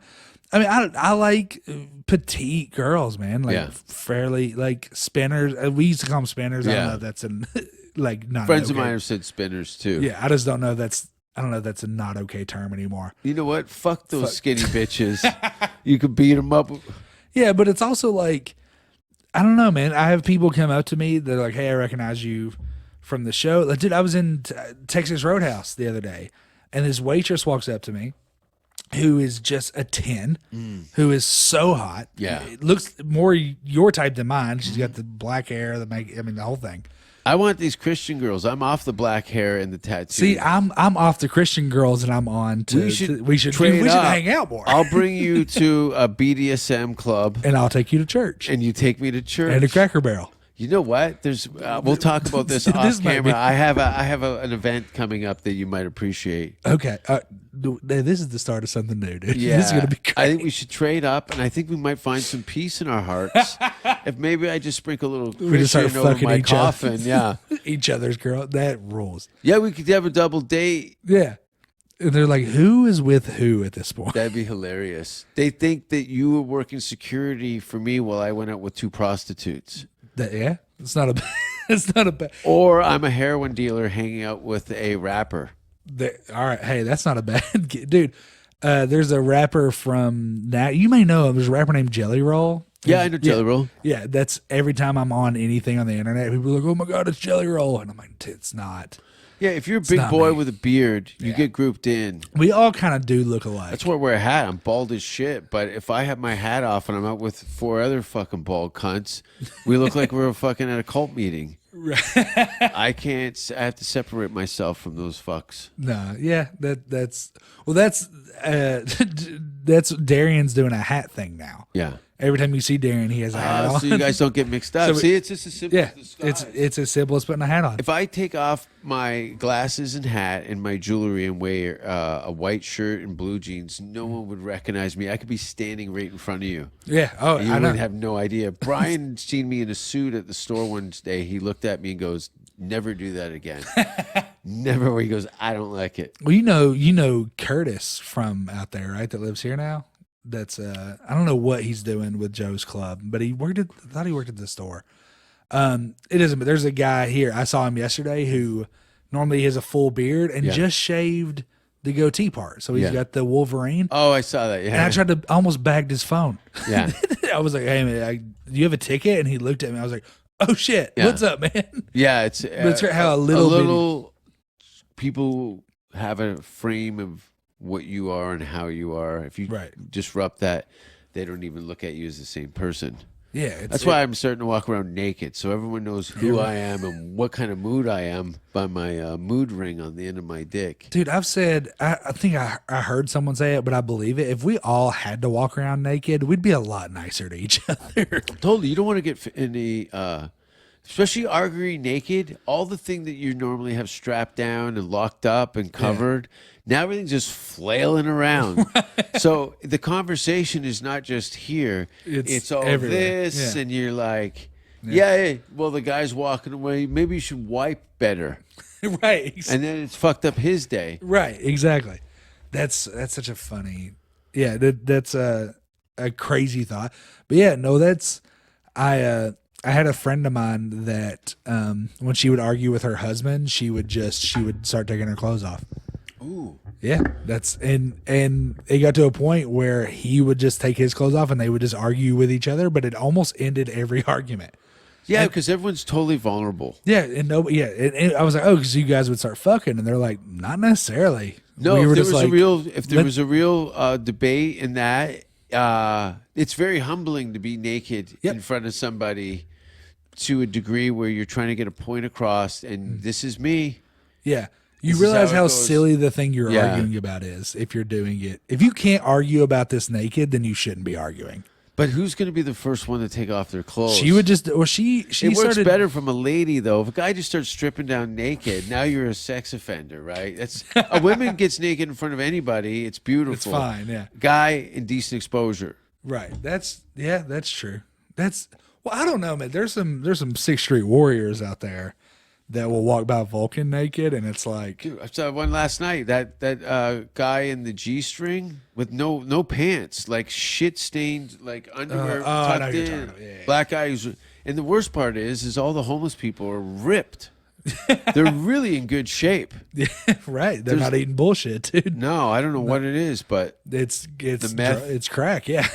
G: mean, I like petite girls, man. Like
F: Yeah.
G: fairly like spinners. We used to call them spinners. I
F: Yeah.
G: don't know if that's like not
F: Friends of
G: okay.
F: mine have said spinners too.
G: Yeah, I just don't know. I don't know. If that's a not okay term anymore.
F: You know what? Fuck those skinny bitches. You could beat them up.
G: Yeah, but it's also like, I don't know, man. I have people come up to me. They're like, "Hey, I recognize you from the show." Like, dude, I was in Texas Roadhouse the other day, and this waitress walks up to me, who is just a 10, who is so hot.
F: Yeah.
G: It looks more your type than mine. She's got the black hair, the whole thing.
F: I want these Christian girls. I'm off the black hair and the tattoo.
G: See, I'm off the Christian girls, and I'm on to we should
F: trade up.
G: hang out more.
F: I'll bring you to a BDSM club,
G: and I'll take you to church
F: and you take me to church.
G: and a Cracker Barrel.
F: You know what? There's. We'll talk about this
G: This
F: off
G: might
F: camera.
G: be-
F: I have an event coming up that you might appreciate.
G: Okay, this is the start of something new, dude.
F: Yeah,
G: This is gonna be great.
F: I think we should trade up, and I think we might find some peace in our hearts. If maybe I just sprinkle a little
G: We just start
F: Christian over
G: fucking
F: my
G: each other.
F: coffin. Yeah,
G: each other's girl. That rules.
F: yeah, we could have a double date.
G: Yeah. And they're like, who is with who at this point?
F: That'd be hilarious. They think that you were working security for me while I went out with 2 prostitutes.
G: Yeah. It's not a it's not a bad
F: Or I'm a heroin dealer hanging out with a rapper.
G: all right. Hey, that's not a bad dude. There's a rapper from now. You may know him. There's a rapper named Jelly Roll.
F: Yeah, I know Jelly Roll.
G: Yeah, that's every time I'm on anything on the internet, people are like, "Oh my god, it's Jelly Roll," and I'm like, "It's not."
F: Yeah, if you're a big
G: not
F: boy
G: me.
F: with a beard, you get grouped in.
G: We all kind of do look alike.
F: That's why I wear a hat. I'm bald as shit. But if I have my hat off and I'm out with 4 other fucking bald cunts, we look like we're fucking at a cult meeting. I can't. I have to separate myself from those fucks.
G: No, yeah, that's Darian's doing a hat thing now.
F: Yeah.
G: Every time you see Darian, he has a hat on.
F: So you guys don't get mixed up.
G: So we-
F: See, it's just as simple
G: Yeah,
F: as disguise.
G: it's as simple as putting a hat on.
F: If I take off my glasses and hat and my jewelry and wear a white shirt and blue jeans, no one would recognize me. I could be standing right in front of you.
G: Yeah. Oh,
F: You
G: I know.
F: would have no idea. Brian seen me in a suit at the store one day. He looked at me and goes, "Never do that again." Never. He goes, "I don't like it."
G: Well, you know Curtis from out there, right? That lives here now. That's I don't know what he's doing with Joe's Club, but I thought he worked at the store. It isn't, but there's a guy here. I saw him yesterday who normally has a full beard and
F: Yeah.
G: just shaved the goatee part. So he's
F: Yeah.
G: got the Wolverine.
F: Oh, I saw that.
G: And
F: Yeah.
G: I tried to almost bagged his phone.
F: Yeah.
G: I was like, "Hey man, do you have a ticket?" And he looked at me. I was like, "Oh shit,
F: Yeah.
G: what's up, man?"
F: Yeah, it's
G: it's how a little
F: people have a frame of what you are and how you are. If you
G: Right.
F: disrupt that, they don't even look at you as the same person.
G: Yeah, it's,
F: That's why I'm starting to walk around naked, so everyone knows who I am and what kind of mood I am by my mood ring on the end of my dick.
G: Dude, I've said, I think I heard someone say it, but I believe it. If we all had to walk around naked, we'd be a lot nicer to each other.
F: Totally, you don't want to get in especially arguing naked. All the thing that you normally have strapped down and locked up and covered, now everything's just flailing around. So the conversation is not just here; it's all
G: everywhere.
F: this,
G: Yeah.
F: and you're like, yeah, well, the guy's walking away. Maybe you should wipe better,
G: Right.
F: and then it's fucked up his day.
G: Right, exactly. That's such a funny, yeah. That's a crazy thought, but yeah, no, that's I had a friend of mine that when she would argue with her husband, she would start taking her clothes off.
F: Ooh,
G: Yeah, that's and it got to a point where he would just take his clothes off and they would just argue with each other, but it almost ended every argument.
F: yeah, because everyone's totally vulnerable.
G: Yeah, and nobody. Yeah, and I was like, oh, because you guys would start fucking, and they're like, not necessarily.
F: No,
G: We
F: if
G: were
F: there
G: just
F: was
G: like,
F: a real debate in that, it's very humbling to be naked
G: Yep.
F: in front of somebody to a degree where you're trying to get a point across, and this is me.
G: Yeah. You
F: This is
G: realize
F: how it
G: how
F: goes.
G: silly the thing you're
F: Yeah.
G: arguing about is if you're doing it. If you can't argue about this naked, then you shouldn't be arguing.
F: But who's going to be the first one to take off their clothes?
G: She would just, or she
F: It works
G: started
F: better from a lady, though. If a guy just starts stripping down naked, now you're a sex offender, right? That's a woman gets naked in front of anybody. It's beautiful.
G: It's fine, yeah.
F: Guy, indecent exposure.
G: Right. That's true. Well, I don't know, man. There's some 6th Street warriors out there that will walk by Vulcan naked, and it's like,
F: Dude, I saw one last night. That guy in the G-string with no pants, like shit stained, like underwear
G: I know
F: tucked
G: you're
F: in.
G: talking about. Yeah, yeah.
F: Black guy who's, and the worst part is all the homeless people are ripped. They're really in good shape.
G: right. They're not eating bullshit, dude.
F: No, I don't know what it is, but
G: It's
F: The meth.
G: it's crack, yeah.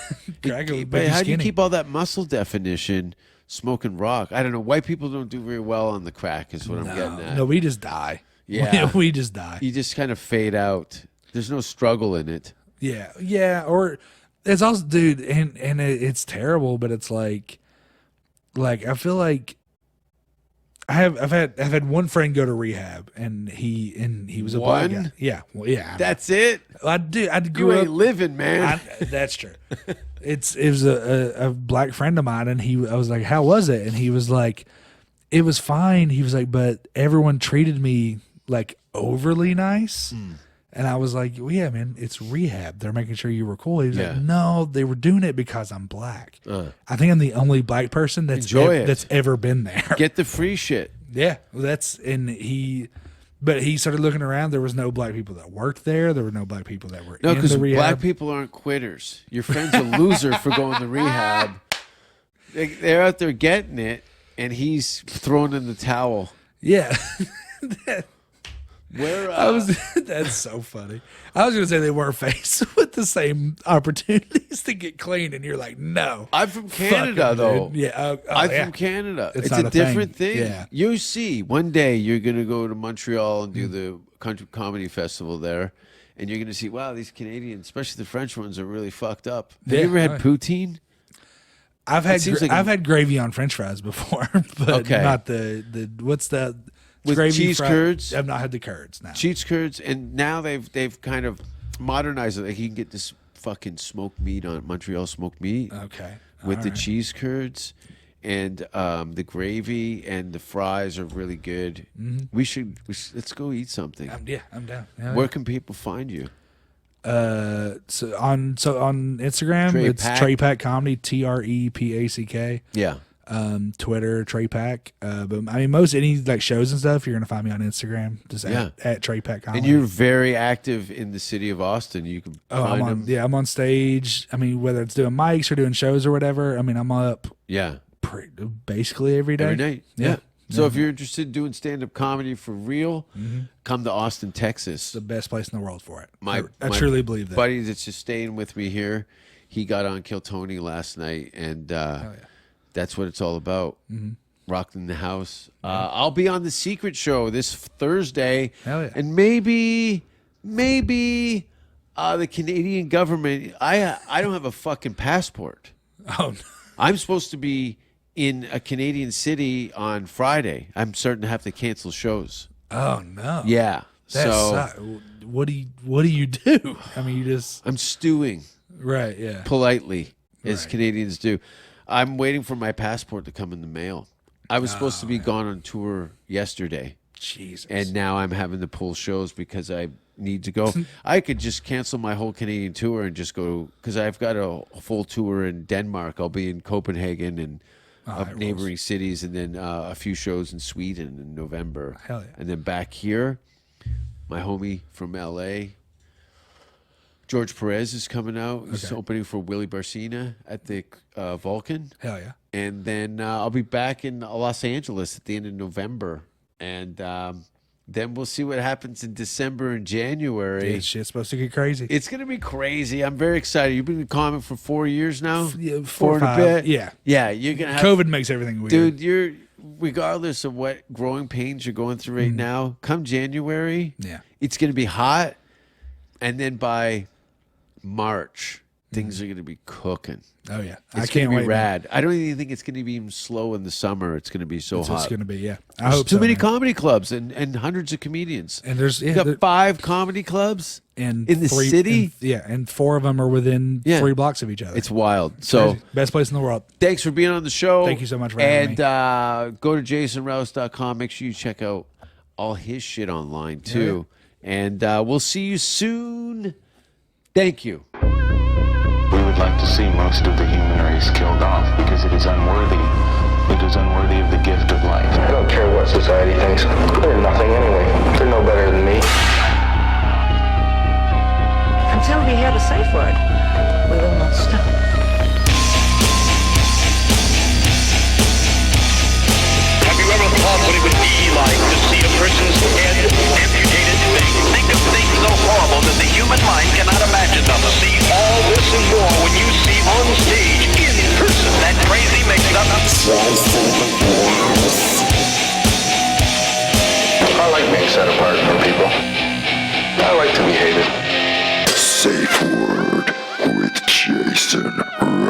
G: Crack will make
F: but
G: you
F: how do you
G: skinny.
F: keep all that muscle definition smoking rock? I don't know. White people don't do very well on the crack is what I'm getting at.
G: No, we just die.
F: Yeah.
G: we just die.
F: You just kind of fade out. There's no struggle in it.
G: Yeah. Or it's also, dude, and it's terrible, but it's like I feel like I've had one friend go to rehab, and he was a black
F: One?
G: guy. Yeah, well, yeah.
F: That's it.
G: I
F: You
G: grew
F: ain't
G: up.
F: living, man.
G: That's true. It was a black friend of mine, and I was like, "How was it?" And he was like, "It was fine." He was like, "But everyone treated me like overly nice." And I was like, well, yeah, man, it's rehab. They're making sure you were cool. He was
F: Yeah.
G: like, no, they were doing it because I'm black. I think I'm the only black person
F: Enjoy it.
G: that's ever been there.
F: Get the free shit.
G: Yeah, well, but he started looking around. There was no black people that worked there. There were no black people that were
F: No,
G: in
F: because
G: the rehab.
F: black people aren't quitters. Your friend's a loser for going to rehab. They're out there getting it, and he's throwing in the towel.
G: Yeah.
F: Where
G: That's so funny. I was gonna say they weren't faced with the same opportunities to get clean, and you're like, no.
F: I'm from
G: Fuck
F: Canada,
G: 'em,
F: though.
G: dude. Yeah,
F: I'm
G: yeah.
F: from Canada. It's
G: not
F: a
G: a thing.
F: different thing.
G: Yeah.
F: You see, one day you're gonna go to Montreal and do the country comedy festival there, and you're gonna see, wow, these Canadians, especially the French ones, are really fucked up. Have
G: Yeah.
F: you ever had
G: Oh, yeah.
F: poutine?
G: I've had
F: seems like
G: I've had gravy on French fries before, but
F: Okay.
G: not the what's the
F: With
G: gravy
F: cheese curds?
G: I've not had the curds now.
F: Cheese curds, and now they've kind of modernized it. Like you can get this fucking smoked meat on Montreal smoked meat
G: Okay,
F: with
G: all
F: the
G: right.
F: cheese curds, and the gravy and the fries are really good. We should let's go eat something.
G: I'm down. Yeah,
F: Where can people find you?
G: so on Instagram
F: Trey
G: it's
F: Pack.
G: Trey Pack Comedy, TREPACK.
F: Yeah.
G: Twitter Trey Pack. But I mean, most any like shows and stuff, you're gonna find me on Instagram, just at Trey Pack Comedy.
F: And you're very active in the city of Austin. You can find them.
G: I'm on stage. I mean, whether it's doing mics or doing shows or whatever. I mean, I'm up
F: Yeah.
G: basically every day.
F: Every night. Yeah. So if you're interested in doing stand-up comedy for real, come to Austin, Texas.
G: It's the best place in the world for it.
F: My
G: I truly believe that.
F: buddy that's just staying with me here, he got on Kill Tony last night, and that's what it's all about. Rocking the house. I'll be on the Secret Show this Thursday,
G: Hell yeah.
F: and maybe the Canadian government. I don't have a fucking passport.
G: Oh, no.
F: I'm supposed to be in a Canadian city on Friday. I'm starting to have to cancel shows.
G: Oh no.
F: Yeah.
G: That
F: So
G: sucks. What do you do? I mean, you just
F: I'm stewing
G: right. Yeah.
F: politely, as
G: Right.
F: Canadians do. I'm waiting for my passport to come in the mail. I was supposed to be gone on tour yesterday,
G: Jesus.
F: and now I'm having to pull shows because I need to go. I could just cancel my whole Canadian tour and just go, because I've got a full tour in Denmark. I'll be in Copenhagen and
G: that
F: neighboring cities, and then a few shows in Sweden in November.
G: Hell yeah.
F: And then back here, my homie from LA, George Perez, is coming out. He's opening for Willie Barcina at the Vulcan.
G: Hell yeah.
F: And then I'll be back in Los Angeles at the end of November. And then we'll see what happens in December and January.
G: Dude, shit's supposed to get crazy.
F: It's going to be crazy. I'm very excited. You've been a comic for 4 years now?
G: Yeah,
F: 4 and a
G: 5.
F: bit?
G: Yeah.
F: Yeah, you're going to have...
G: COVID makes everything weird.
F: Dude, you're... Regardless of what growing pains you're going through right now, come January,
G: Yeah.
F: it's going to be hot. And then by March, things are going to be cooking.
G: Oh yeah,
F: It's
G: I can't
F: gonna
G: wait.
F: be rad. I don't even think it's going to be even slow in the summer. It's going to be so
G: It's
F: hot.
G: going to be, yeah. I
F: There's
G: hope
F: too
G: so,
F: many
G: man.
F: comedy clubs and hundreds of comedians.
G: And there's
F: You got 5 comedy clubs
G: and
F: in the city.
G: and 4 of them are within 3 blocks of each other.
F: It's wild. So
G: Crazy. Best place in the world.
F: thanks for being on the show.
G: Thank you so much for having me.
F: And go to jasonrouse.com. Make sure you check out all his shit online too. And we'll see you soon. Thank you.
A: We would like to see most of the human race killed off because it is unworthy. It is unworthy of the gift of life.
B: I don't care what society thinks. They're nothing anyway. They're no better than me.
C: Until we hear the safe word, we will not stop.
D: Have you ever thought what it would be like to see a person's head amputated? Think of things so horrible that the human mind cannot imagine them. See all this and more when you see on stage, in person, that crazy mixed-up.
B: I like being set apart from people. I like to be hated.
E: Safe Word with Jason Rouse.